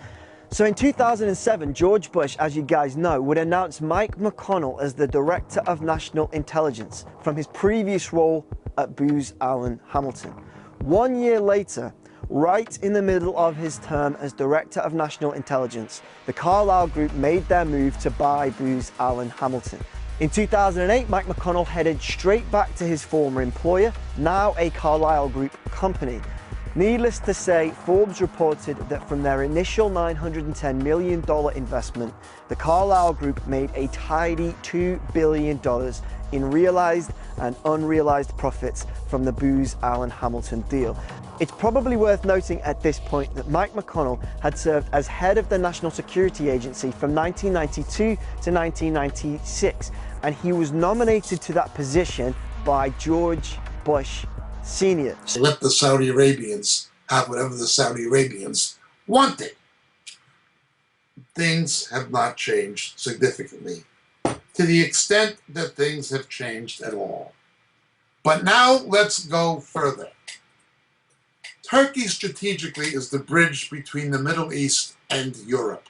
So in 2007, George Bush, as you guys know, would announce Mike McConnell as the Director of National Intelligence from his previous role at Booz Allen Hamilton. 1 year later, right in the middle of his term as Director of National Intelligence, the Carlyle Group made their move to buy Booz Allen Hamilton. In 2008, Mike McConnell headed straight back to his former employer, now a Carlyle Group company. Needless to say, Forbes reported that from their initial $910 million investment, the Carlyle Group made a tidy $2 billion in realised and unrealised profits from the Booz Allen Hamilton deal. It's probably worth noting at this point that Mike McConnell had served as head of the National Security Agency from 1992 to 1996, and he was nominated to that position by George Bush Sr. Let the Saudi Arabians have whatever the Saudi Arabians wanted. Things have not changed significantly, to the extent that things have changed at all. But now let's go further. Turkey strategically is the bridge between the Middle East and Europe.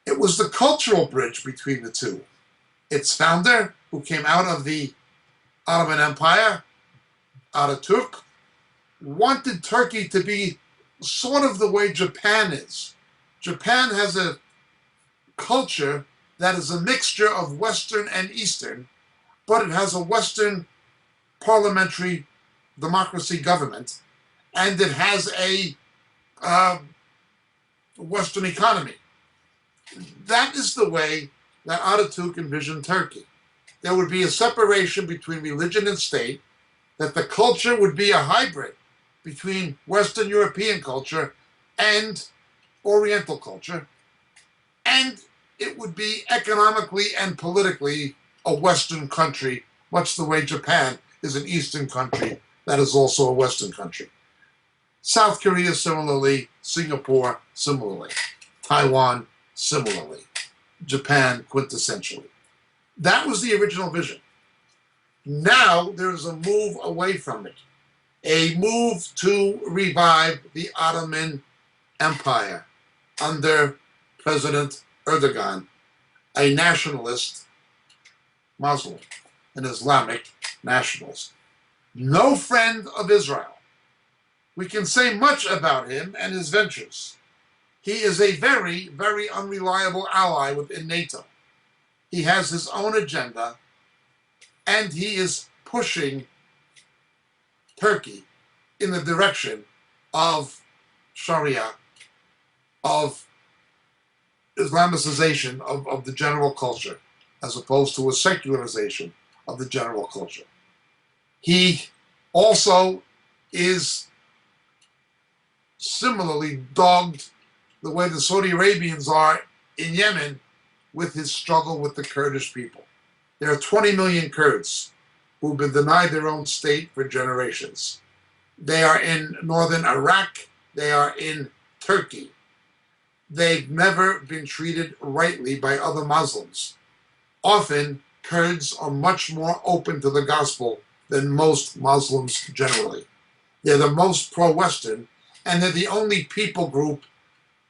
It was the cultural bridge between the two. Its founder, who came out of the Ottoman Empire, Ataturk, wanted Turkey to be sort of the way Japan is. Japan has a culture that is a mixture of Western and Eastern, but it has a Western parliamentary democracy government, and it has a Western economy. That is the way that Ataturk envisioned Turkey. There would be a separation between religion and state, that the culture would be a hybrid between Western European culture and Oriental culture, and it would be economically and politically a Western country, much the way Japan is an Eastern country that is also a Western country. South Korea similarly, Singapore similarly, Taiwan similarly, Japan quintessentially. That was the original vision. Now there's a move away from it, a move to revive the Ottoman Empire under President Erdogan, a nationalist Muslim, an Islamic nationalist. No friend of Israel. We can say much about him and his ventures. He is a very, very unreliable ally within NATO. He has his own agenda, and he is pushing Turkey in the direction of Sharia, of Islamicization of the general culture, as opposed to a secularization of the general culture. He also is similarly dogged the way the Saudi Arabians are in Yemen with his struggle with the Kurdish people. There are 20 million Kurds who've been denied their own state for generations. They are in northern Iraq. They are in Turkey. They've never been treated rightly by other Muslims. Often, Kurds are much more open to the gospel than most Muslims generally. They're the most pro-Western, and they're the only people group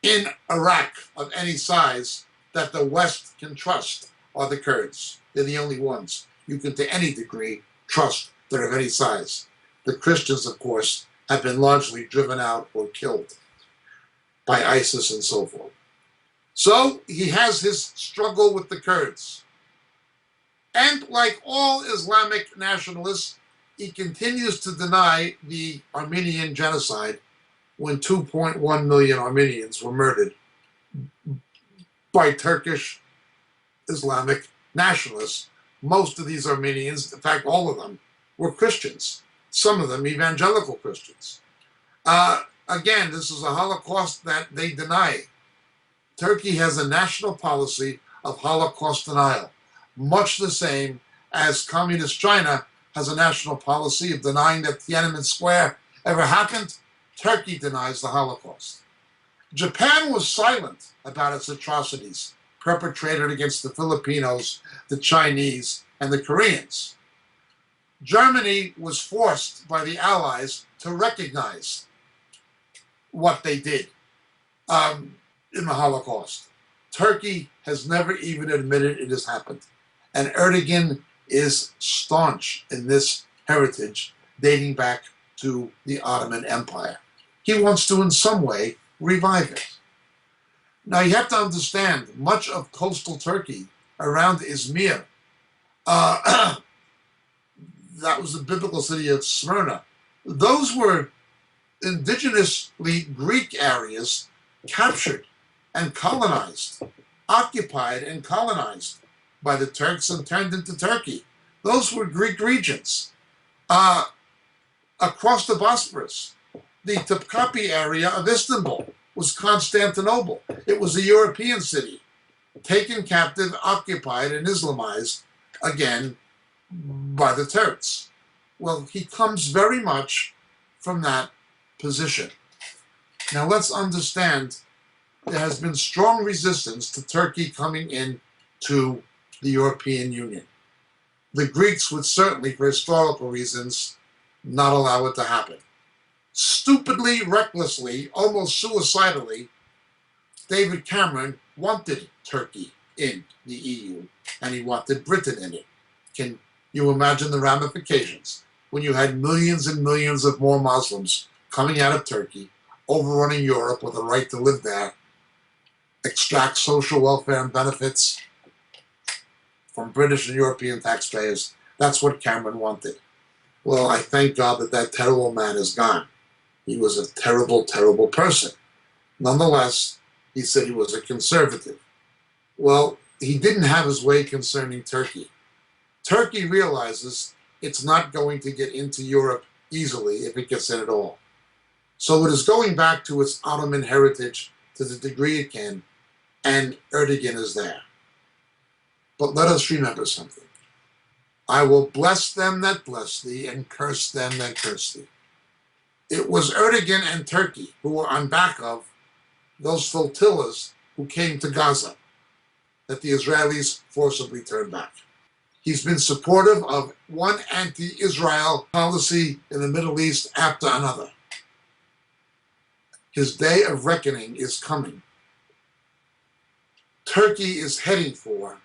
in Iraq of any size that the West can trust are the Kurds. They're the only ones you can, to any degree, trust that are of any size. The Christians, of course, have been largely driven out or killed by ISIS and so forth. So he has his struggle with the Kurds. And like all Islamic nationalists, he continues to deny the Armenian genocide when 2.1 million Armenians were murdered by Turkish Islamic nationalists. Most of these Armenians, in fact all of them, were Christians, some of them evangelical Christians. Again, this is a Holocaust that they deny. Turkey has a national policy of Holocaust denial, much the same as Communist China has a national policy of denying that Tiananmen Square ever happened. Turkey denies the Holocaust. Japan was silent about its atrocities perpetrated against the Filipinos, the Chinese, and the Koreans. Germany was forced by the Allies to recognize what they did in the Holocaust. Turkey has never even admitted it has happened. And Erdogan is staunch in this heritage dating back to the Ottoman Empire. He wants to, in some way, revive it. Now, you have to understand, much of coastal Turkey around Izmir, that was the biblical city of Smyrna, those were indigenously Greek areas captured and colonized, occupied and colonized by the Turks and turned into Turkey. Those were Greek regions. Across the Bosporus, the Topkapi area of Istanbul was Constantinople. It was a European city, taken captive, occupied, and Islamized again by the Turks. Well, he comes very much from that position. Now let's understand there has been strong resistance to Turkey coming in to the European Union. The Greeks would certainly, for historical reasons, not allow it to happen. Stupidly, recklessly, almost suicidally, David Cameron wanted Turkey in the EU, and he wanted Britain in it. Can you imagine the ramifications when you had millions and millions of more Muslims coming out of Turkey, overrunning Europe with a right to live there, extract social welfare and benefits from British and European taxpayers? That's what Cameron wanted. Well, I thank God that that terrible man is gone. He was a terrible, terrible person. Nonetheless, he said he was a conservative. Well, he didn't have his way concerning Turkey. Turkey realizes it's not going to get into Europe easily if it gets in at all. So it is going back to its Ottoman heritage to the degree it can, and Erdogan is there. But let us remember something. I will bless them that bless thee, and curse them that curse thee. It was Erdogan and Turkey who were on back of those flotillas who came to Gaza that the Israelis forcibly turned back. He's been supportive of one anti-Israel policy in the Middle East after another. His day of reckoning is coming. Turkey is heading for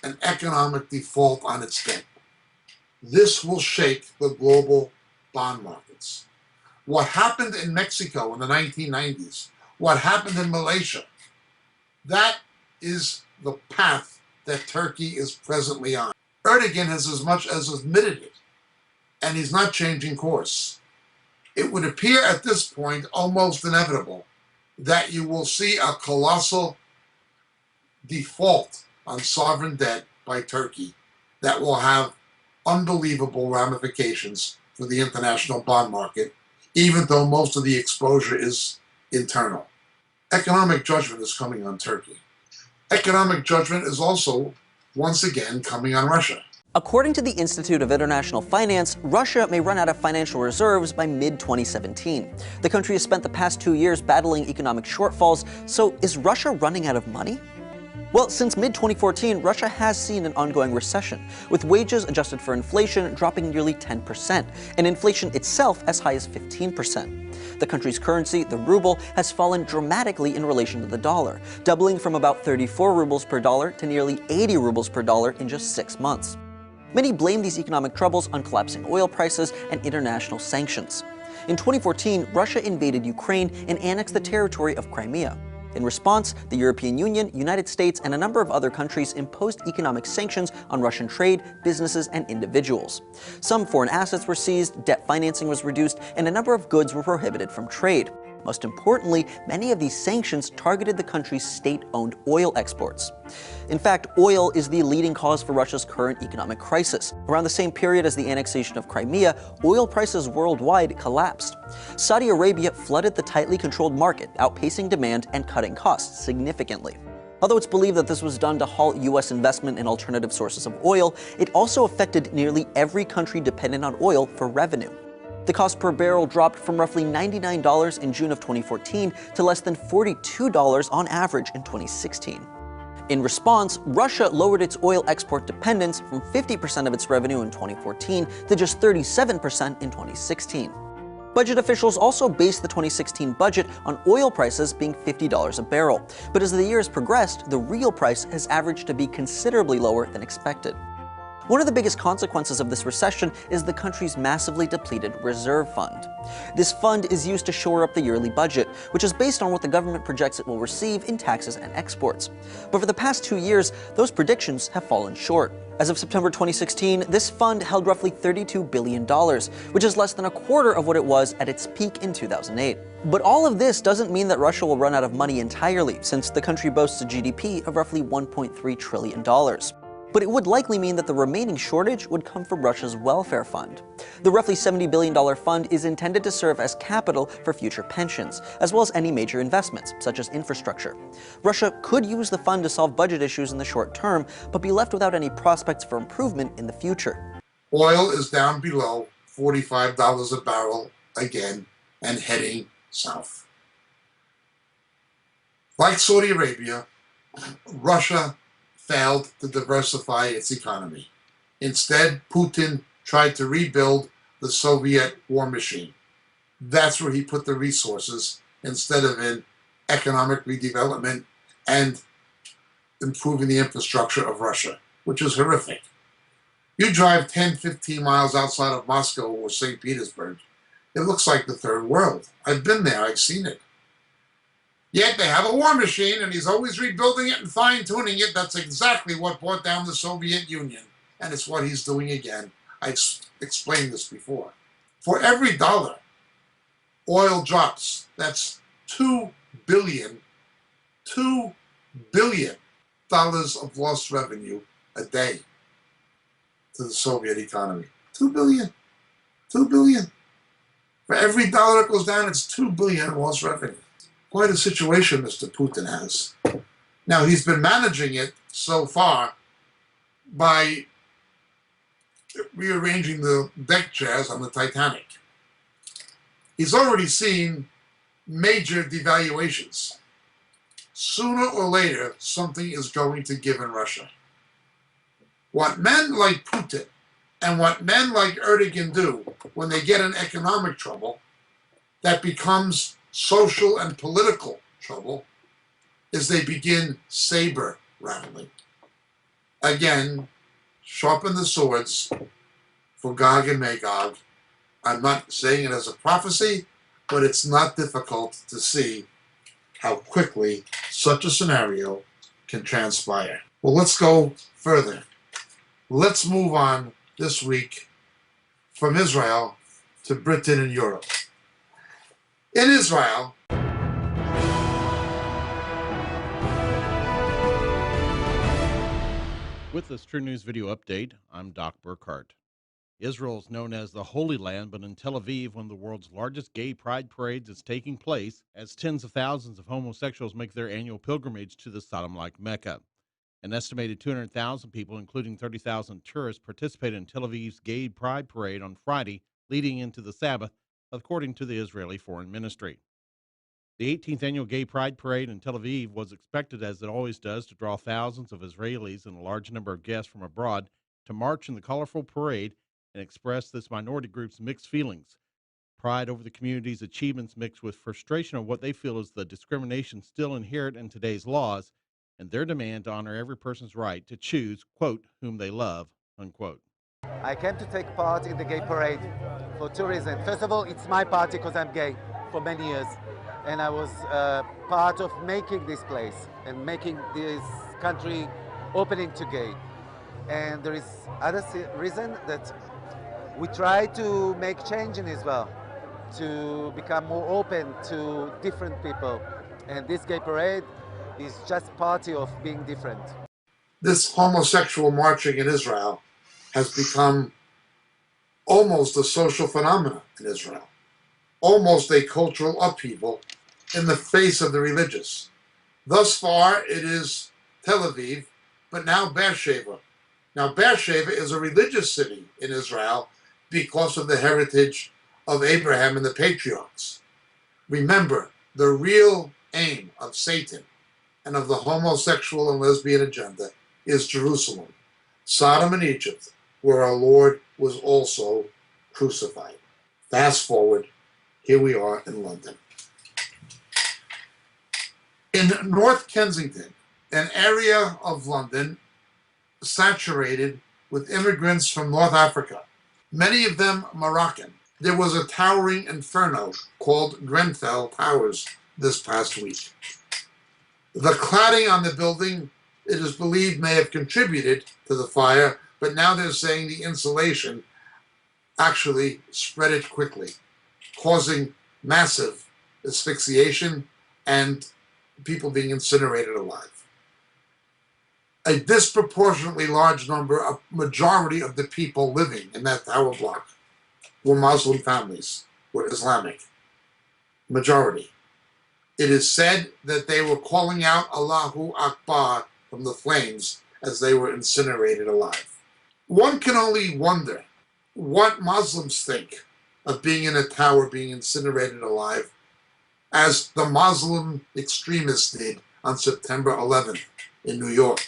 an economic default on its debt. This will shake the global bond markets. What happened in Mexico in the 1990s, what happened in Malaysia, that is the path that Turkey is presently on. Erdogan has as much as admitted it, and he's not changing course. It would appear at this point almost inevitable that you will see a colossal default on sovereign debt by Turkey that will have unbelievable ramifications for the international bond market, even though most of the exposure is internal. Economic judgment is coming on Turkey. Economic judgment is also, once again, coming on Russia. According to the Institute of International Finance, Russia may run out of financial reserves by mid-2017. The country has spent the past 2 years battling economic shortfalls, so is Russia running out of money? Well, since mid-2014, Russia has seen an ongoing recession, with wages adjusted for inflation dropping nearly 10%, and inflation itself as high as 15%. The country's currency, the ruble, has fallen dramatically in relation to the dollar, doubling from about 34 rubles per dollar to nearly 80 rubles per dollar in just 6 months. Many blame these economic troubles on collapsing oil prices and international sanctions. In 2014, Russia invaded Ukraine and annexed the territory of Crimea. In response, the European Union, United States, and a number of other countries imposed economic sanctions on Russian trade, businesses, and individuals. Some foreign assets were seized, debt financing was reduced, and a number of goods were prohibited from trade. Most importantly, many of these sanctions targeted the country's state-owned oil exports. In fact, oil is the leading cause for Russia's current economic crisis. Around the same period as the annexation of Crimea, oil prices worldwide collapsed. Saudi Arabia flooded the tightly controlled market, outpacing demand and cutting costs significantly. Although it's believed that this was done to halt U.S. investment in alternative sources of oil, it also affected nearly every country dependent on oil for revenue. The cost per barrel dropped from roughly $99 in June of 2014 to less than $42 on average in 2016. In response, Russia lowered its oil export dependence from 50% of its revenue in 2014 to just 37% in 2016. Budget officials also based the 2016 budget on oil prices being $50 a barrel, but as the years progressed, the real price has averaged to be considerably lower than expected. One of the biggest consequences of this recession is the country's massively depleted reserve fund. This fund is used to shore up the yearly budget, which is based on what the government projects it will receive in taxes and exports. But for the past 2 years, those predictions have fallen short. As of September 2016, this fund held roughly $32 billion, which is less than a quarter of what it was at its peak in 2008. But all of this doesn't mean that Russia will run out of money entirely, since the country boasts a GDP of roughly $1.3 trillion. but it would likely mean that the remaining shortage would come from Russia's welfare fund. The roughly $70 billion fund is intended to serve as capital for future pensions, as well as any major investments, such as infrastructure. Russia could use the fund to solve budget issues in the short term, but be left without any prospects for improvement in the future. Oil is down below $45 a barrel again and heading south. Like Saudi Arabia, Russia failed to diversify its economy. Instead, Putin tried to rebuild the Soviet war machine. That's where he put the resources instead of in economic redevelopment and improving the infrastructure of Russia, which is horrific. You drive 10, 15 miles outside of Moscow or St. Petersburg, it looks like the third world. I've been there, I've seen it. Yet they have a war machine and he's always rebuilding it and fine-tuning it. That's exactly what brought down the Soviet Union. And it's what he's doing again. I explained this before. For every dollar oil drops, that's $2 billion of lost revenue a day to the Soviet economy. $2 billion. For every dollar that goes down, it's $2 billion in lost revenue. Quite a situation Mr. Putin has. Now, he's been managing it so far by rearranging the deck chairs on the Titanic. He's already seen major devaluations. Sooner or later, something is going to give in Russia. What men like Putin and what men like Erdogan do when they get in economic trouble, that becomes social and political trouble, is they begin saber rattling. Again, sharpen the swords for Gog and Magog. I'm not saying it as a prophecy, but it's not difficult to see how quickly such a scenario can transpire. Well, let's go further. Let's move on this week from Israel to Britain and Europe. In Israel, with this True News video update, I'm Doc Burkhart. Israel is known as the Holy Land, but in Tel Aviv, one of the world's largest gay pride parades is taking place as tens of thousands of homosexuals make their annual pilgrimage to the Sodom-like Mecca. An estimated 200,000 people, including 30,000 tourists, participated in Tel Aviv's gay pride parade on Friday, leading into the Sabbath, according to the Israeli Foreign Ministry. The 18th annual Gay Pride Parade in Tel Aviv was expected, as it always does, to draw thousands of Israelis and a large number of guests from abroad to march in the colorful parade and express this minority group's mixed feelings. Pride over the community's achievements mixed with frustration of what they feel is the discrimination still inherent in today's laws and their demand to honor every person's right to choose, quote, whom they love, unquote. I came to take part in the gay parade for two reasons. First of all, it's my party because I'm gay for many years. And I was part of making this place and making this country opening to gay. And there is other reason that we try to make change in Israel, to become more open to different people. And this gay parade is just part of being different. This homosexual marching in Israel has become almost a social phenomenon in Israel, almost a cultural upheaval in the face of the religious. Thus far, it is Tel Aviv, but now Beersheba. Now, Beersheba is a religious city in Israel because of the heritage of Abraham and the patriarchs. Remember, the real aim of Satan and of the homosexual and lesbian agenda is Jerusalem, Sodom and Egypt, where our Lord was also crucified. Fast forward, here we are in London. In North Kensington, an area of London saturated with immigrants from North Africa, many of them Moroccan, there was a towering inferno called Grenfell Towers this past week. The cladding on the building, it is believed, may have contributed to the fire, but now they're saying the insulation actually spread it quickly, causing massive asphyxiation and people being incinerated alive. a disproportionately large number, a majority of the people living in that tower block were Muslim families, were Islamic. Majority. It is said that they were calling out Allahu Akbar from the flames as they were incinerated alive. One can only wonder what Muslims think of being in a tower being incinerated alive, as the Muslim extremists did on September 11th in New York.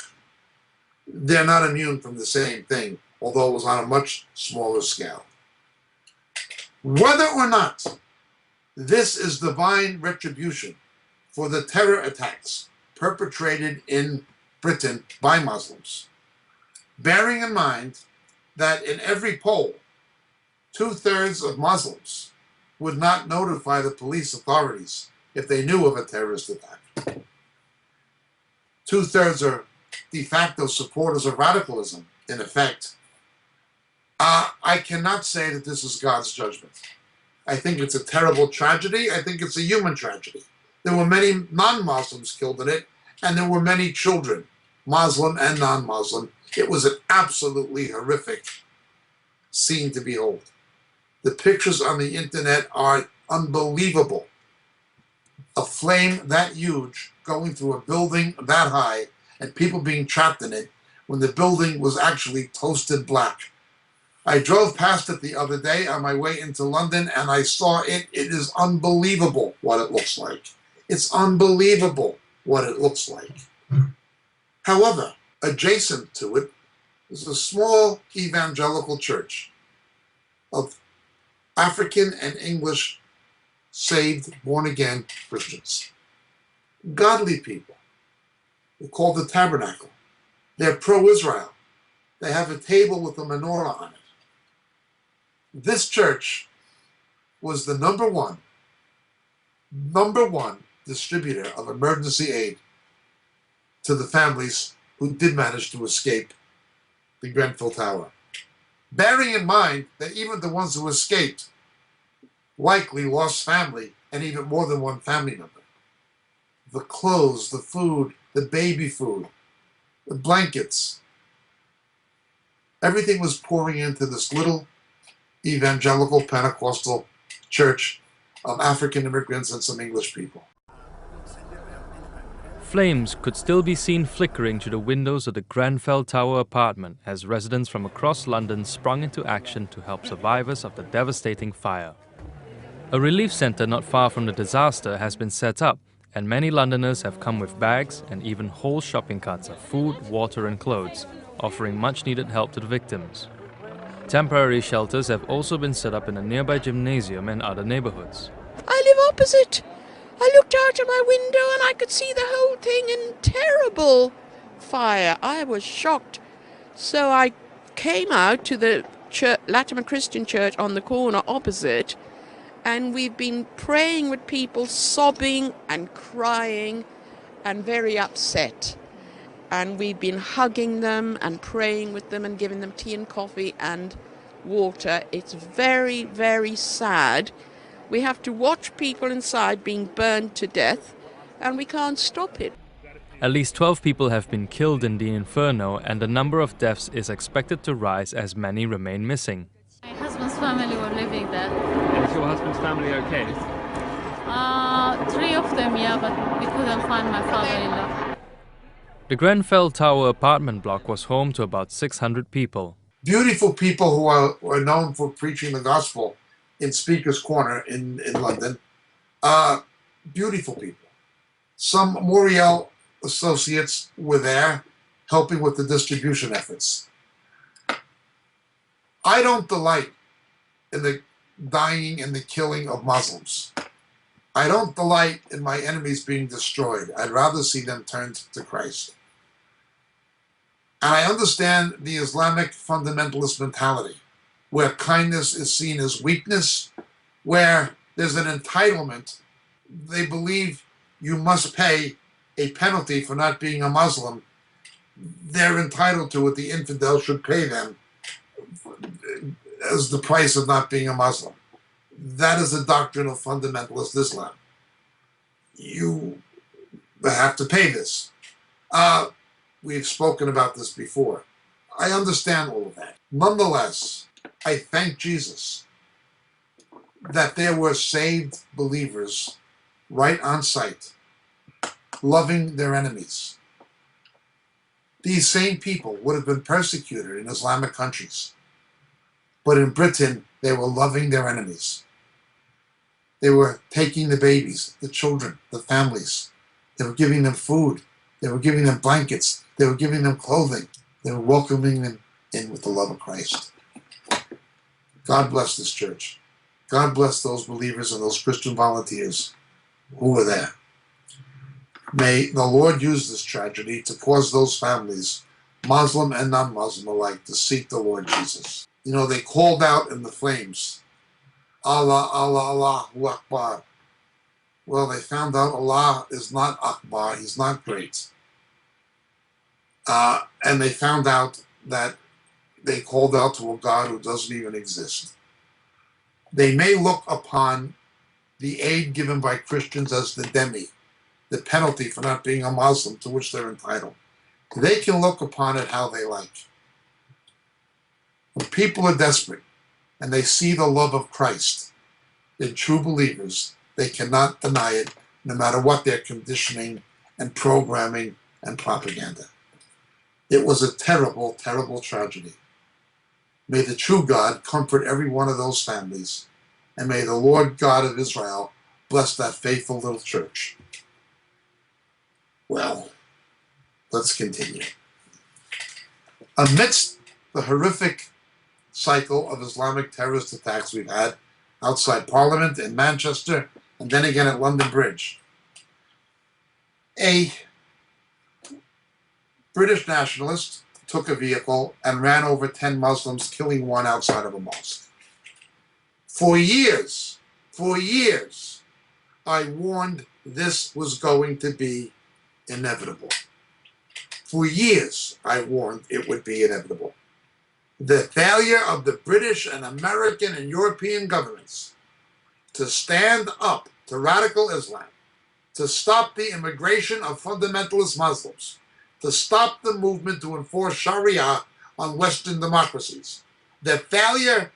They're not immune from the same thing, although it was on a much smaller scale. Whether or not this is divine retribution for the terror attacks perpetrated in Britain by Muslims, bearing in mind that in every poll, 2/3 of Muslims would not notify the police authorities if they knew of a terrorist attack. 2/3 are de facto supporters of radicalism, in effect. I cannot say that this is God's judgment. I think it's a terrible tragedy. I think it's a human tragedy. There were many non-Muslims killed in it, and there were many children, Muslim and non-Muslim. It was an absolutely horrific scene to behold. The pictures on the internet are unbelievable. A flame that huge going through a building that high and people being trapped in it when the building was actually toasted black. I drove past it the other day on my way into London and I saw it. It is unbelievable what it looks like. It's unbelievable what it looks like. However, adjacent to it is a small evangelical church of African and English saved, born-again Christians. Godly people. They're called the Tabernacle. They're pro-Israel. They have a table with a menorah on it. This church was the number one distributor of emergency aid to the families who did manage to escape the Grenfell Tower. Bearing in mind that even the ones who escaped likely lost family and even more than one family member. The clothes, the food, the baby food, the blankets, everything was pouring into this little evangelical Pentecostal church of African immigrants and some English people. Flames could still be seen flickering through the windows of the Grenfell Tower apartment as residents from across London sprung into action to help survivors of the devastating fire. A relief centre not far from the disaster has been set up, and many Londoners have come with bags and even whole shopping carts of food, water and clothes, offering much-needed help to the victims. Temporary shelters have also been set up in a nearby gymnasium and other neighbourhoods. I live opposite. I looked out of my window and I could see the whole thing in terrible fire. I was shocked. So I came out to the church, Latimer Christian Church on the corner opposite, and we've been praying with people, sobbing and crying and very upset. And we've been hugging them and praying with them and giving them tea and coffee and water. It's very, very sad. We have to watch people inside being burned to death, and we can't stop it. At least 12 people have been killed in the inferno, and the number of deaths is expected to rise as many remain missing. My husband's family were living there. And is your husband's family okay? 3 of them, yeah, but we couldn't find my father-in-law. The Grenfell Tower apartment block was home to about 600 people. Beautiful people who are known for preaching the gospel in Speaker's Corner in London. Beautiful people. Some Moriel associates were there helping with the distribution efforts. I don't delight in the dying and the killing of Muslims. I don't delight in my enemies being destroyed. I'd rather see them turned to Christ. And I understand the Islamic fundamentalist mentality, where kindness is seen as weakness, where there's an entitlement. They believe you must pay a penalty for not being a Muslim. They're entitled to it. The infidel should pay them as the price of not being a Muslim. That is the doctrine of fundamentalist Islam. You have to pay this. We've spoken about this before. I understand all of that. Nonetheless, I thank Jesus that there were saved believers right on site, loving their enemies. These same people would have been persecuted in Islamic countries. But in Britain, they were loving their enemies. They were taking the babies, the children, the families. They were giving them food. They were giving them blankets. They were giving them clothing. They were welcoming them in with the love of Christ. God bless this church. God bless those believers and those Christian volunteers who were there. May the Lord use this tragedy to cause those families, Muslim and non-Muslim alike, to seek the Lord Jesus. You know, they called out in the flames, Allah, Allah, Allahu Akbar. Well, they found out Allah is not Akbar, He's not great. And they found out that they called out to a God who doesn't even exist. They may look upon the aid given by Christians as the demi, the penalty for not being a Muslim to which they're entitled. They can look upon it how they like. When people are desperate and they see the love of Christ in true believers, they cannot deny it, no matter what their conditioning and programming and propaganda. It was a terrible, terrible tragedy. May the true God comfort every one of those families, and may the Lord God of Israel bless that faithful little church. Well, let's continue. Amidst the horrific cycle of Islamic terrorist attacks we've had outside Parliament in Manchester and then again at London Bridge, a British nationalist took a vehicle and ran over 10 Muslims, killing one outside of a mosque. For years, I warned this was going to be inevitable. For years, I warned it would be inevitable. The failure of the British and American and European governments to stand up to radical Islam, to stop the immigration of fundamentalist Muslims, to stop the movement to enforce Sharia on Western democracies, the failure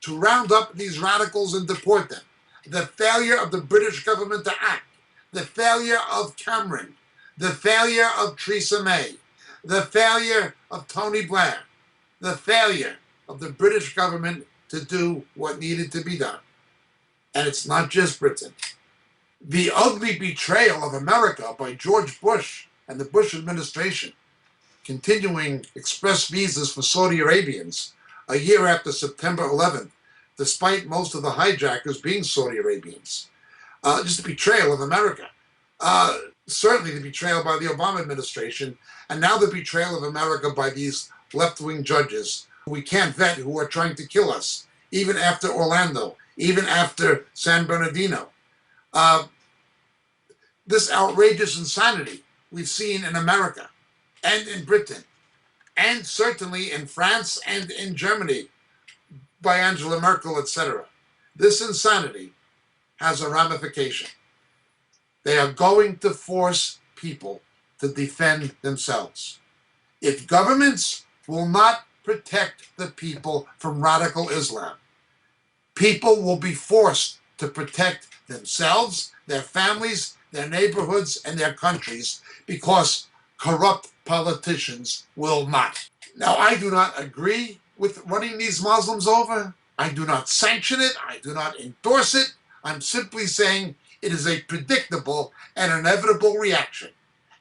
to round up these radicals and deport them, the failure of the British government to act, the failure of Cameron, the failure of Theresa May, the failure of Tony Blair, the failure of the British government to do what needed to be done. And it's not just Britain. The ugly betrayal of America by George Bush and the Bush administration, continuing express visas for Saudi Arabians a year after September 11th, despite most of the hijackers being Saudi Arabians. Just a betrayal of America. Certainly the betrayal by the Obama administration, and now the betrayal of America by these left-wing judges who we can't vet, who are trying to kill us, even after Orlando, even after San Bernardino. This outrageous insanity we've seen in America and in Britain, and certainly in France and in Germany by Angela Merkel, etc. This insanity has a ramification. They are going to force people to defend themselves. If governments will not protect the people from radical Islam, people will be forced to protect themselves, their families, their neighborhoods, and their countries, because corrupt politicians will not. Now, I do not agree with running these Muslims over. I do not sanction it. I do not endorse it. I'm simply saying it is a predictable and inevitable reaction.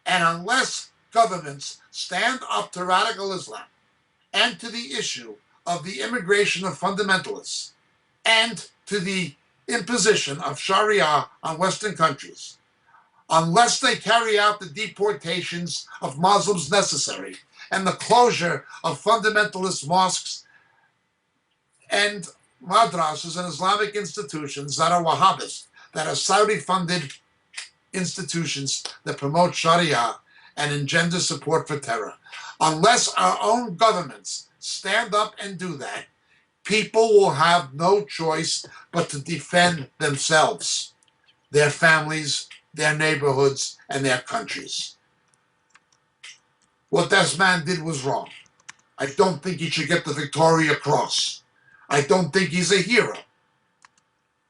And unless governments stand up to radical Islam and to the issue of the immigration of fundamentalists and to the imposition of Sharia on Western countries, unless they carry out the deportations of Muslims necessary and the closure of fundamentalist mosques and madrasas and Islamic institutions that are Wahhabist, that are Saudi-funded institutions that promote Sharia and engender support for terror. Unless our own governments stand up and do that, people will have no choice but to defend themselves, their families, their neighborhoods, and their countries. What this man did was wrong. I don't think he should get the Victoria Cross. I don't think he's a hero.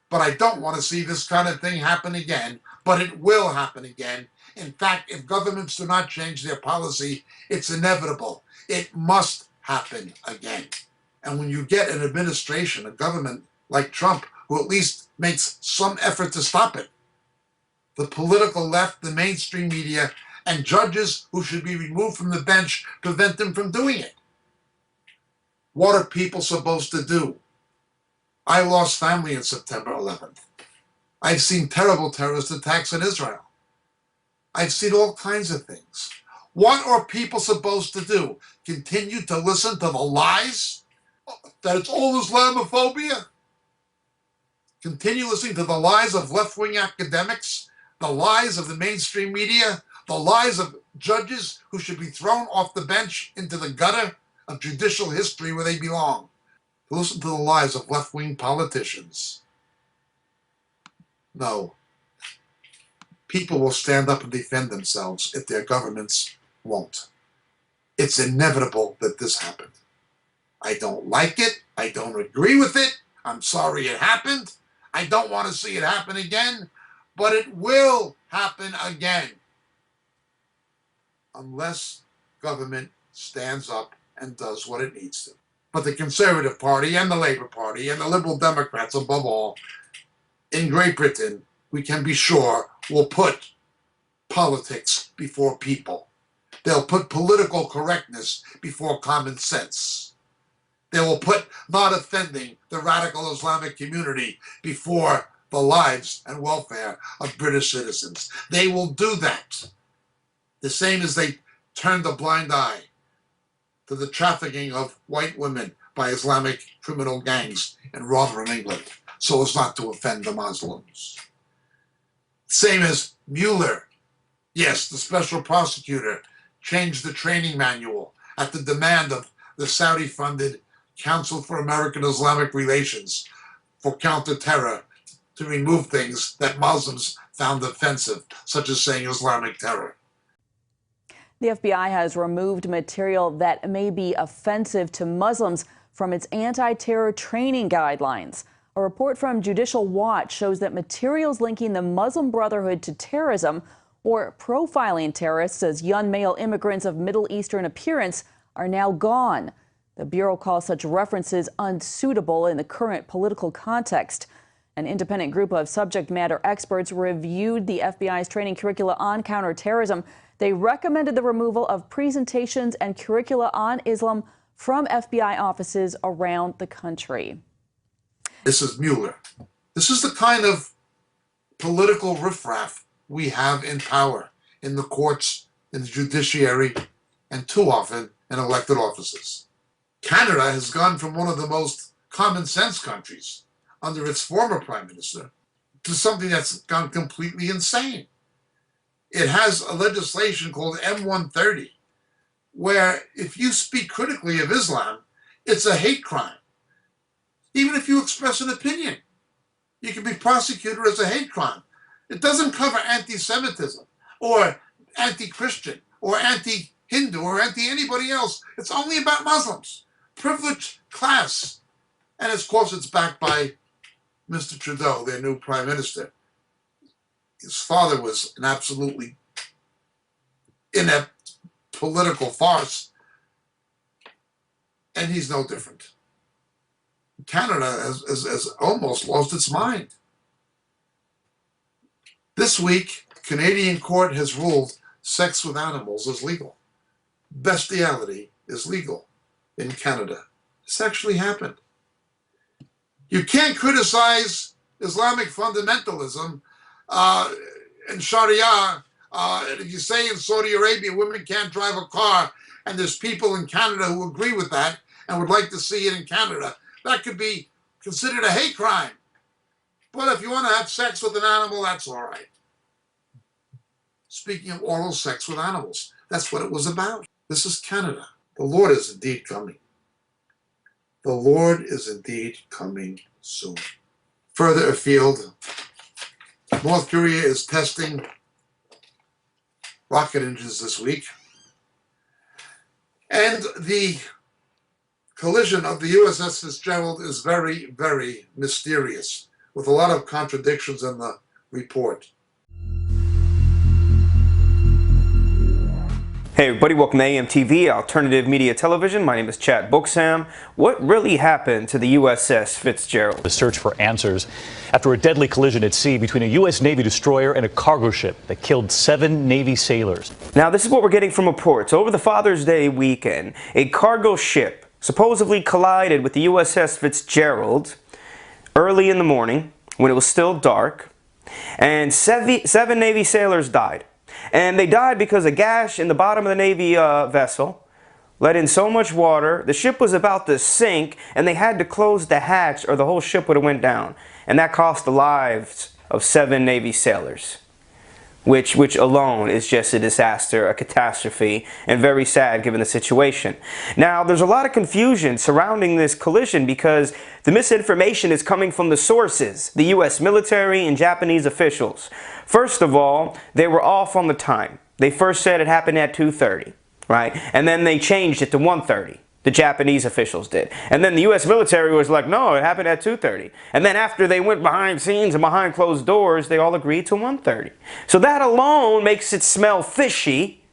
But I don't want to see this kind of thing happen again. But it will happen again. In fact, if governments do not change their policy, it's inevitable. It must happen again. And when you get an administration, a government like Trump, who at least makes some effort to stop it, the political left, the mainstream media, and judges who should be removed from the bench prevent them from doing it. What are people supposed to do? I lost family on September 11th. I've seen terrible terrorist attacks in Israel. I've seen all kinds of things. What are people supposed to do? Continue to listen to the lies that it's all Islamophobia? Continue listening to the lies of left-wing academics, the lies of the mainstream media, the lies of judges who should be thrown off the bench into the gutter of judicial history where they belong. Listen to the lies of left-wing politicians. No. People will stand up and defend themselves if their governments won't. It's inevitable that this happened. I don't like it. I don't agree with it. I'm sorry it happened. I don't want to see it happen again, but it will happen again unless government stands up and does what it needs to. But the Conservative Party and the Labour Party and the Liberal Democrats, above all, in Great Britain, we can be sure, will put politics before people. They'll put political correctness before common sense. They will put not offending the radical Islamic community before the lives and welfare of British citizens. They will do that. The same as they turned a blind eye to the trafficking of white women by Islamic criminal gangs in Rotherham, England, so as not to offend the Muslims. Same as Mueller. Yes, the special prosecutor changed the training manual at the demand of the Saudi-funded Council for American Islamic Relations for counter-terror to remove things that Muslims found offensive, such as saying Islamic terror. The FBI has removed material that may be offensive to Muslims from its anti-terror training guidelines. A report from Judicial Watch shows that materials linking the Muslim Brotherhood to terrorism or profiling terrorists as young male immigrants of Middle Eastern appearance are now gone. The Bureau calls such references unsuitable in the current political context. An independent group of subject matter experts reviewed the FBI's training curricula on counterterrorism. They recommended the removal of presentations and curricula on Islam from FBI offices around the country. This is Mueller. This is the kind of political riffraff we have in power, in the courts, in the judiciary, and too often in elected offices. Canada has gone from one of the most common sense countries under its former prime minister to something that's gone completely insane. It has a legislation called M130, where if you speak critically of Islam, it's a hate crime. Even if you express an opinion, you can be prosecuted as a hate crime. It doesn't cover anti-Semitism or anti-Christian or anti-Hindu or anti-anybody else. It's only about Muslims, privileged class. And of course, it's backed by Mr. Trudeau, their new prime minister. His father was an absolutely inept political farce, and he's no different. Canada has almost lost its mind. This week, a Canadian court has ruled sex with animals is legal. Bestiality is legal in Canada. This actually happened. You can't criticize Islamic fundamentalism and Sharia. If you say in Saudi Arabia women can't drive a car, and there's people in Canada who agree with that and would like to see it in Canada, that could be considered a hate crime. But if you want to have sex with an animal, that's all right. Speaking of oral sex with animals, that's what it was about. This is Canada. The Lord is indeed coming. The Lord is indeed coming soon. Further afield, North Korea is testing rocket engines this week. And the collision of the USS Fitzgerald is very, very mysterious, with a lot of contradictions in the report. Hey everybody, welcome to AM TV, Alternative Media Television. My name is Chad Booksam. What really happened to the USS Fitzgerald? The search for answers after a deadly collision at sea between a U.S. Navy destroyer and a cargo ship that killed 7 Navy sailors. Now this is what we're getting from reports. Over the Father's Day weekend, a cargo ship supposedly collided with the USS Fitzgerald early in the morning when it was still dark, and seven Navy sailors died. And they died because a gash in the bottom of the Navy vessel let in so much water, the ship was about to sink, and they had to close the hatch or the whole ship would have went down. And that cost the lives of 7 Navy sailors, which alone is just a disaster, a catastrophe, and very sad given the situation. Now, there's a lot of confusion surrounding this collision because the misinformation is coming from the sources, the U.S. military and Japanese officials. First of all, they were off on the time. They first said it happened at 2:30, right? And then they changed it to 1:30. The Japanese officials did. And then the U.S. military was like, no, it happened at 2:30. And then after they went behind scenes and behind closed doors, they all agreed to 1:30. So that alone makes it smell fishy.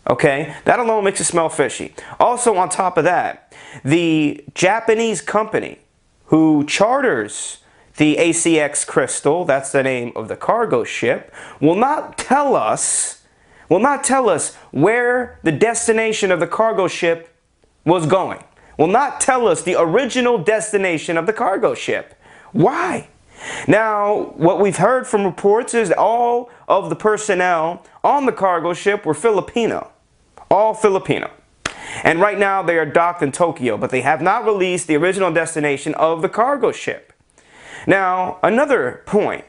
Okay? That alone makes it smell fishy. Also, on top of that, the Japanese company who charters the ACX Crystal, that's the name of the cargo ship, will not tell us where the destination of the cargo ship was going. Will not tell us the original destination of the cargo ship. Why? Now, what we've heard from reports is all of the personnel on the cargo ship were Filipino. All Filipino. And right now they are docked in Tokyo, but they have not released the original destination of the cargo ship. Now, another point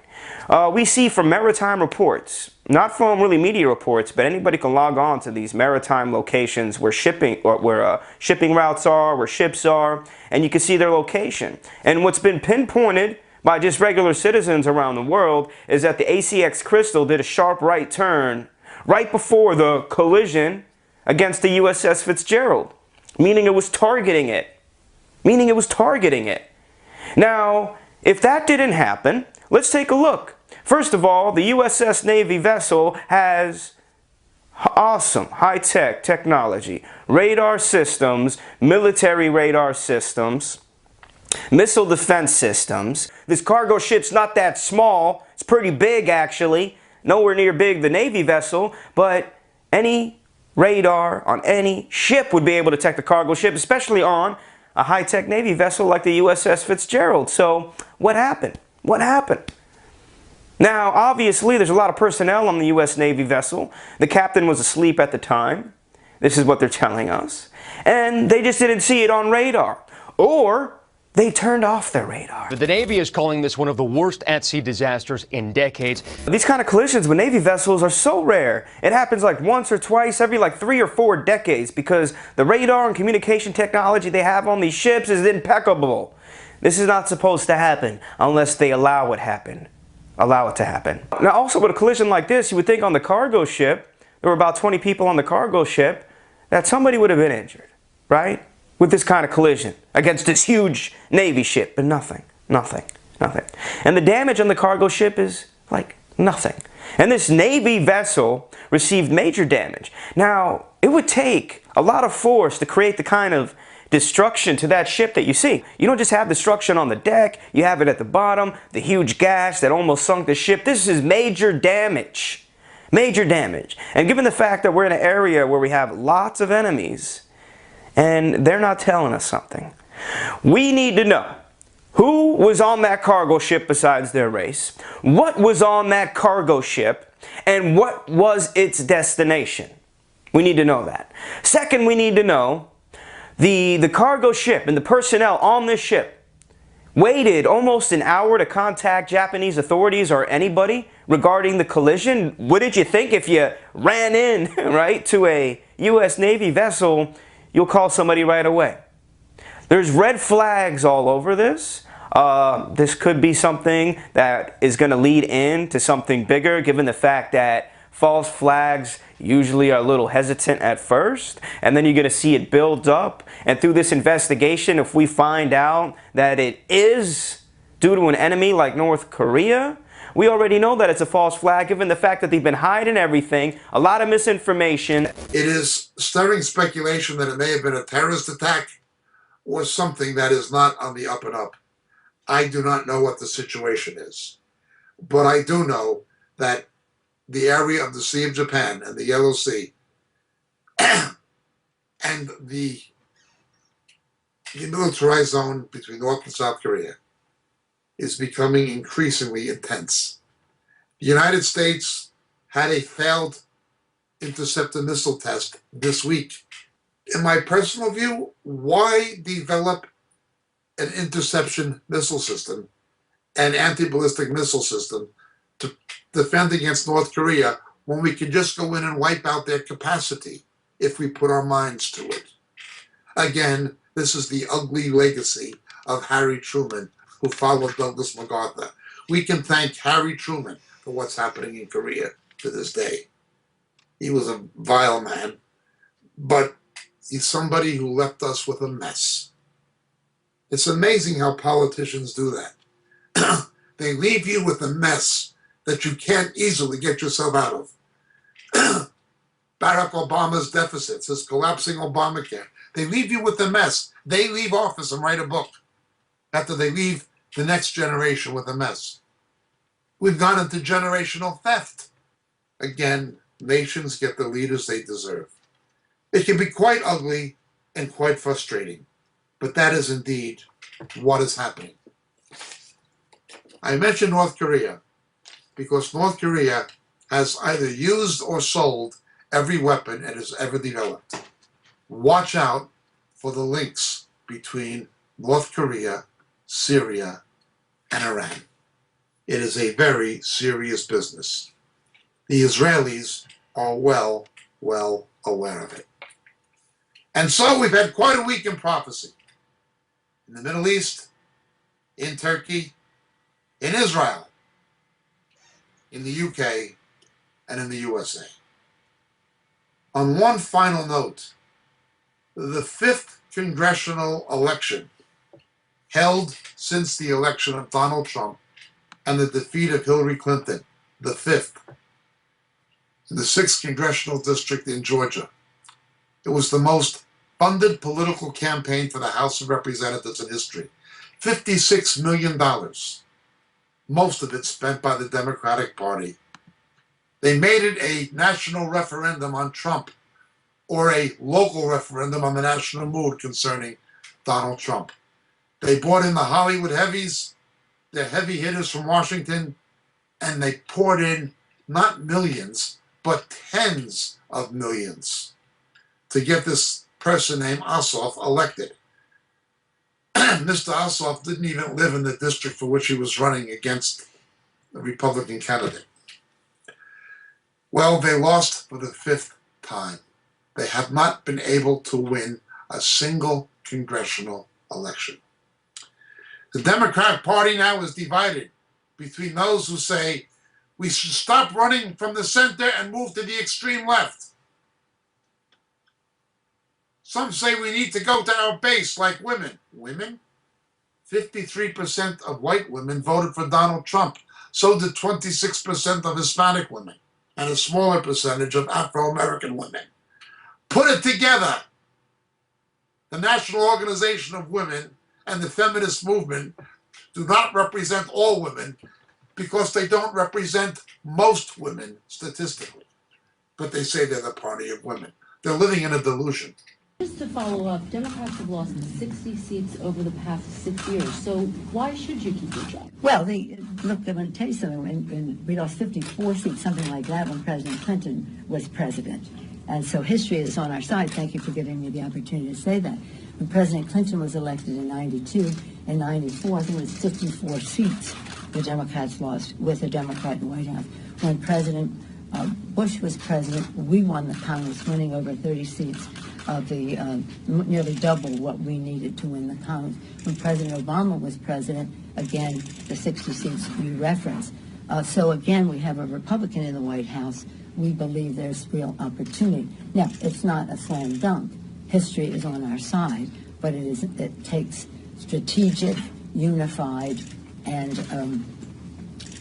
we see from maritime reports, not from really media reports, but anybody can log on to these maritime locations where shipping routes are, where ships are, and you can see their location. And what's been pinpointed by just regular citizens around the world is that the ACX Crystal did a sharp right turn right before the collision against the USS Fitzgerald, meaning it was targeting it. Now, if that didn't happen, let's take a look. First of all, the USS Navy vessel has awesome high-tech technology, radar systems, military radar systems, missile defense systems. This cargo ship's not that small. It's pretty big, actually. Nowhere near big the Navy vessel, but any radar on any ship would be able to detect the cargo ship, especially on a high-tech Navy vessel like the USS Fitzgerald. So what happened? What happened? Now, obviously, there's a lot of personnel on the U.S. Navy vessel. The captain was asleep at the time. This is what they're telling us. And they just didn't see it on radar. Or they turned off their radar. The Navy is calling this one of the worst at-sea disasters in decades. These kind of collisions with Navy vessels are so rare. It happens like once or twice every like 3 or 4 decades because the radar and communication technology they have on these ships is impeccable. This is not supposed to happen unless they allow it to happen. Now also with a collision like this, you would think on the cargo ship, there were about 20 people on the cargo ship, that somebody would have been injured, right? With this kind of collision against this huge Navy ship, but nothing. And the damage on the cargo ship is like nothing. And this Navy vessel received major damage. Now, it would take a lot of force to create the kind of destruction to that ship that you see. You don't just have destruction on the deck, you have it at the bottom, the huge gash that almost sunk the ship. This is major damage. Major damage. And given the fact that we're in an area where we have lots of enemies, and they're not telling us something, we need to know who was on that cargo ship besides their race, what was on that cargo ship, and what was its destination. We need to know that. Second, we need to know the cargo ship and the personnel on this ship waited almost an hour to contact Japanese authorities or anybody regarding the collision. What did you think if you ran in, right, to a U.S. Navy vessel, you'll call somebody right away? There's red flags all over this. This could be something that is going to lead into something bigger, given the fact that false flags usually are a little hesitant at first, and then you're going to see it build up. And through this investigation, if we find out that it is due to an enemy like North Korea, we already know that it's a false flag, given the fact that they've been hiding everything, a lot of misinformation. It is stirring speculation that it may have been a terrorist attack or something that is not on the up and up. I do not know what the situation is, but I do know that the area of the Sea of Japan and the Yellow Sea and the demilitarized zone between North and South Korea is becoming increasingly intense. The United States had a failed interceptor missile test this week. In my personal view, why develop an interception missile system and anti-ballistic missile system to defend against North Korea when we can just go in and wipe out their capacity if we put our minds to it? Again, this is the ugly legacy of Harry Truman, who followed Douglas MacArthur. We can thank Harry Truman for what's happening in Korea to this day. He was a vile man, but he's somebody who left us with a mess. It's amazing how politicians do that. They leave you with a mess that you can't easily get yourself out of. Barack Obama's deficits, his collapsing Obamacare. They leave you with a mess. They leave office and write a book after they leave the next generation with a mess. We've gone into generational theft. Again, nations get the leaders they deserve. It can be quite ugly and quite frustrating, but that is indeed what is happening. I mentioned North Korea because North Korea has either used or sold every weapon it has ever developed. Watch out for the links between North Korea, Syria, and Iran. It is a very serious business. The Israelis are well aware of it. And so we've had quite a week in prophecy. In the Middle East, in Turkey, in Israel, in the UK, and in the USA. On one final note, the 5th congressional election held since the election of Donald Trump and the defeat of Hillary Clinton, the 5th, in the 6th congressional district in Georgia. It was the most funded political campaign for the House of Representatives in history. $56 million, most of it spent by the Democratic Party. They made it a national referendum on Trump or a local referendum on the national mood concerning Donald Trump. They brought in the Hollywood heavies, the heavy hitters from Washington, and they poured in not millions, but tens of millions to get this person named Ossoff elected. Mr. Ossoff didn't even live in the district for which he was running against the Republican candidate. Well, they lost for the 5th time. They have not been able to win a single congressional election. The Democrat Party now is divided between those who say we should stop running from the center and move to the extreme left. Some say we need to go to our base like women. Women? 53% of white women voted for Donald Trump. So did 26% of Hispanic women and a smaller percentage of Afro-American women. Put it together. The National Organization of Women and the feminist movement do not represent all women because they don't represent most women statistically. But they say they're the party of women. They're living in a delusion. Just to follow up, Democrats have lost 60 seats over the past 6 years. So why should you keep your job? Well, look, I'm going to tell you something. We lost 54 seats, something like that, when President Clinton was president. And so history is on our side. Thank you for giving me the opportunity to say that. When President Clinton was elected in 92 and 94, I think it was 54 seats the Democrats lost with a Democrat in the White House. When President Bush was president, we won the Congress, winning over 30 seats of the nearly double what we needed to win the Congress. When President Obama was president, again, the 60 seats you referenced. So again, we have a Republican in the White House we believe there's real opportunity. Now, it's not a slam dunk. History is on our side, but it takes strategic, unified, and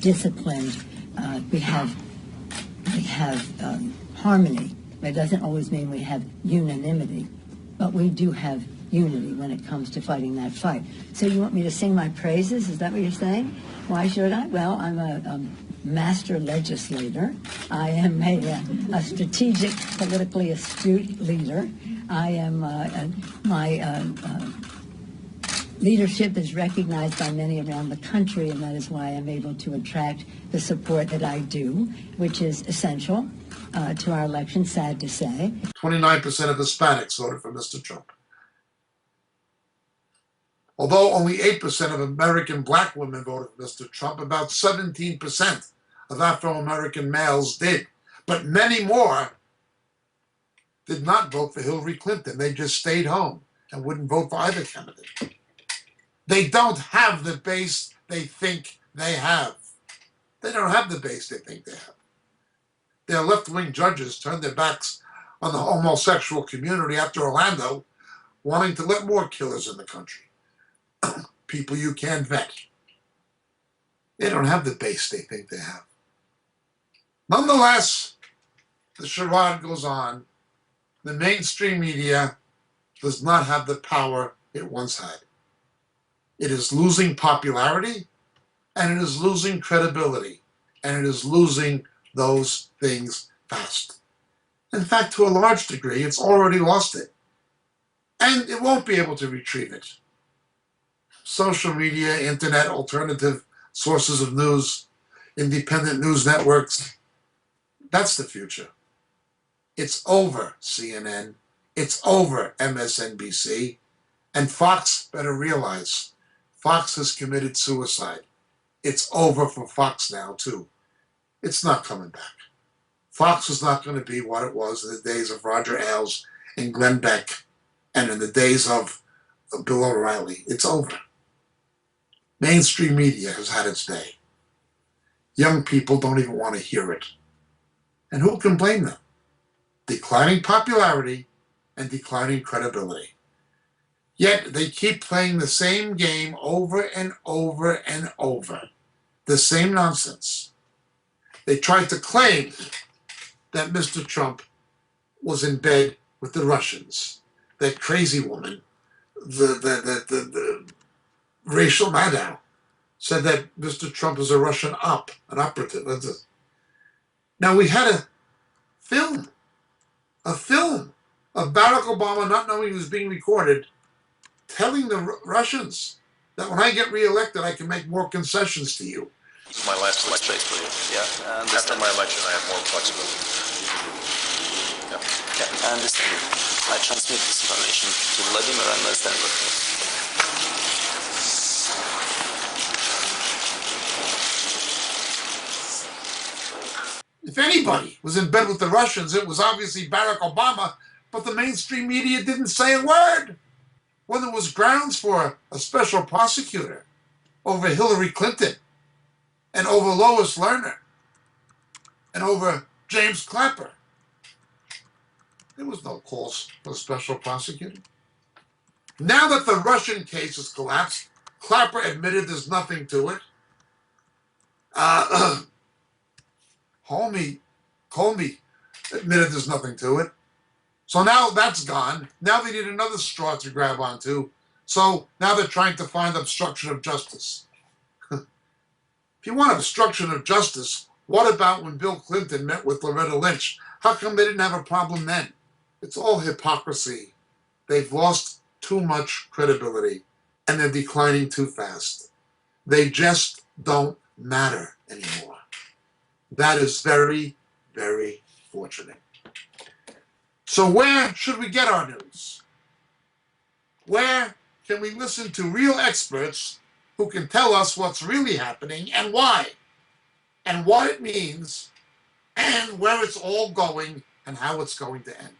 disciplined. We have harmony. That doesn't always mean we have unanimity, but we do have unity when it comes to fighting that fight. So you want me to sing my praises? Is that what you're saying? Why should I? Well, I'm a master legislator. I am a strategic, politically astute leader. I am my leadership is recognized by many around the country, and that is why I'm able to attract the support that I do, which is essential to our election, sad to say. 29% of Hispanics voted for Mr. Trump. Although only 8% of American black women voted for Mr. Trump, about 17% of Afro-American males did. But many more did not vote for Hillary Clinton. They just stayed home and wouldn't vote for either candidate. They don't have the base they think they have. They don't have the base they think they have. Their left-wing judges turned their backs on the homosexual community after Orlando, wanting to let more killers in the country. People you can't vet. They don't have the base they think they have. Nonetheless, the charade goes on. The mainstream media does not have the power it once had. It is losing popularity, and it is losing credibility, and it is losing those things fast. In fact, to a large degree, it's already lost it, and it won't be able to retrieve it. Social media, internet, alternative sources of news, independent news networks, that's the future. It's over, CNN. It's over, MSNBC. And Fox better realize Fox has committed suicide. It's over for Fox now, too. It's not coming back. Fox is not going to be what it was in the days of Roger Ailes and Glenn Beck and in the days of Bill O'Reilly. It's over. Mainstream media has had its day. Young people don't even want to hear it. And who can blame them? Declining popularity and declining credibility. Yet they keep playing the same game over and over and over. The same nonsense. They tried to claim that Mr. Trump was in bed with the Russians. That crazy woman, the Rachel Maddow, said that Mr. Trump is a Russian an operative. Now we had a film of Barack Obama, not knowing he was being recorded, telling the Russians that when I get reelected, I can make more concessions to you. This is my last election. Yeah. After my election, I have more flexibility. Yeah. Yeah, I understand. I transmit this information to Vladimir and understand what. If anybody was in bed with the Russians, it was obviously Barack Obama, but the mainstream media didn't say a word. When there was grounds for a special prosecutor over Hillary Clinton and over Lois Lerner and over James Clapper, there was no calls for a special prosecutor. Now that the Russian case has collapsed, Clapper admitted there's nothing to it. Comey admitted there's nothing to it. So now that's gone. Now they need another straw to grab onto. So now they're trying to find obstruction of justice. If you want obstruction of justice, what about when Bill Clinton met with Loretta Lynch? How come they didn't have a problem then? It's all hypocrisy. They've lost too much credibility, and they're declining too fast. They just don't matter anymore. That is very, very fortunate. So where should we get our news? Where can we listen to real experts who can tell us what's really happening and why, and what it means, and where it's all going and how it's going to end?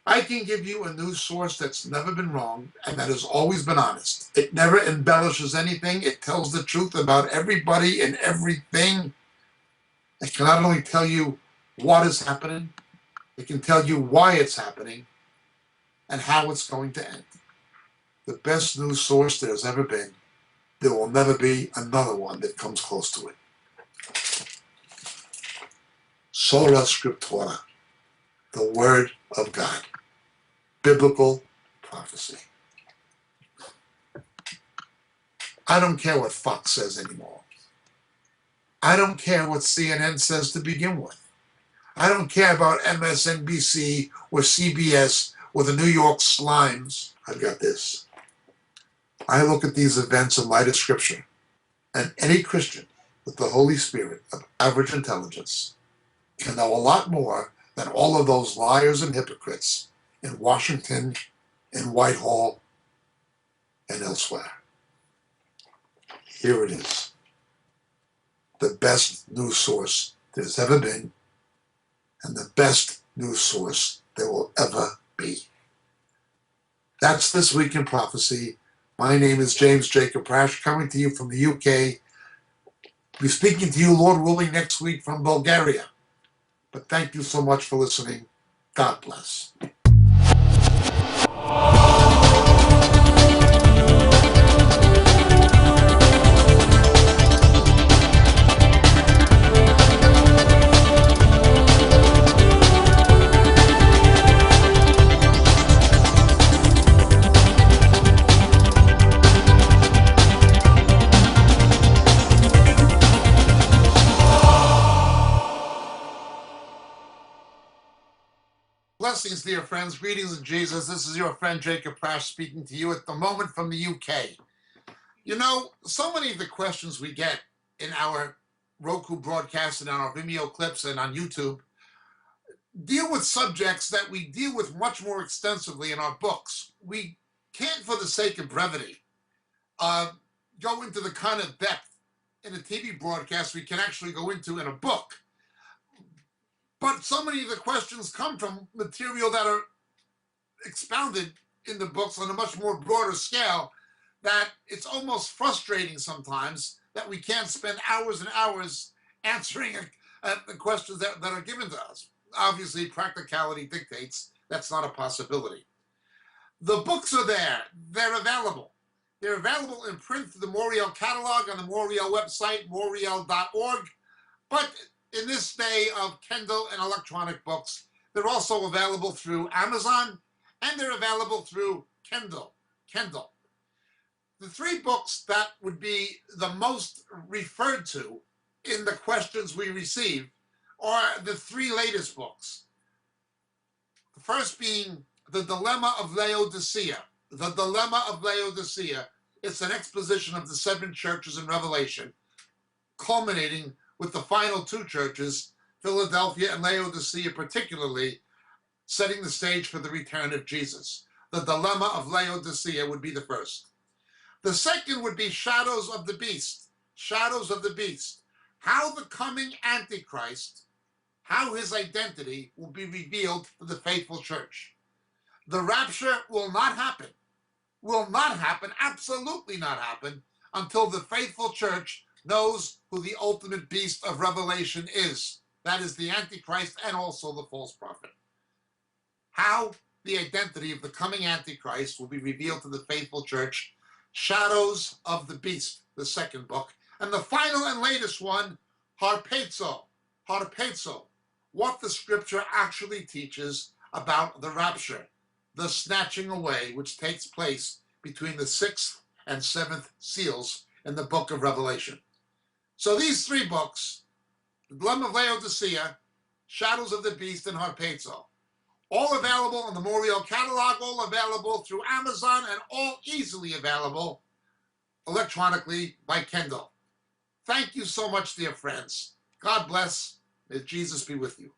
I can give you a news source that's never been wrong and that has always been honest. It never embellishes anything. It tells the truth about everybody and everything. It can not only tell you what is happening, it can tell you why it's happening and how it's going to end. The best news source there's ever been. There will never be another one that comes close to it. Sola Scriptura, the Word of God, biblical prophecy. I don't care what Fox says anymore. I don't care what CNN says to begin with. I don't care about MSNBC or CBS or the New York Slimes. I've got this. I look at these events in light of Scripture, and any Christian with the Holy Spirit of average intelligence can know a lot more than all of those liars and hypocrites in Washington, in Whitehall, and elsewhere. Here it is. The best news source there's ever been, and the best news source there will ever be. That's This Week in Prophecy. My name is James Jacob Prasch, coming to you from the UK. I'll be speaking to you, Lord willing, next week from Bulgaria. But thank you so much for listening. God bless. Blessings, dear friends. Greetings in Jesus. This is your friend Jacob Prasch speaking to you at the moment from the UK. You know, so many of the questions we get in our Roku broadcast and our Vimeo clips and on YouTube deal with subjects that we deal with much more extensively in our books. We can't, for the sake of brevity, go into the kind of depth in a TV broadcast we can actually go into in a book. But so many of the questions come from material that are expounded in the books on a much more broader scale that it's almost frustrating sometimes that we can't spend hours and hours answering the questions that are given to us. Obviously, practicality dictates that's not a possibility. The books are there. They're available. They're available in print through the Moriel catalog on the Moriel website, moriel.org. But in this day of Kindle and electronic books, they're also available through Amazon, and they're available through Kindle. The three books that would be the most referred to in the questions we receive are the three latest books. The first being The Dilemma of Laodicea. The Dilemma of Laodicea. It's an exposition of the seven churches in Revelation, culminating with the final two churches, Philadelphia and Laodicea particularly, setting the stage for the return of Jesus. The Dilemma of Laodicea would be the first. The second would be Shadows of the Beast. Shadows of the Beast. How the coming Antichrist, how his identity will be revealed to the faithful church. The rapture will not happen. Will not happen, absolutely not happen, until the faithful church knows who the ultimate beast of Revelation is. That is the Antichrist and also the false prophet. How the identity of the coming Antichrist will be revealed to the faithful church. Shadows of the Beast, the second book. And the final and latest one, Harpazo. Harpazo. What the scripture actually teaches about the rapture, the snatching away which takes place between the sixth and seventh seals in the book of Revelation. So these three books, The Dilemma of Laodicea, Shadows of the Beast, and Harpazo, all available in the Moriel catalog, all available through Amazon, and all easily available electronically by Kindle. Thank you so much, dear friends. God bless. May Jesus be with you.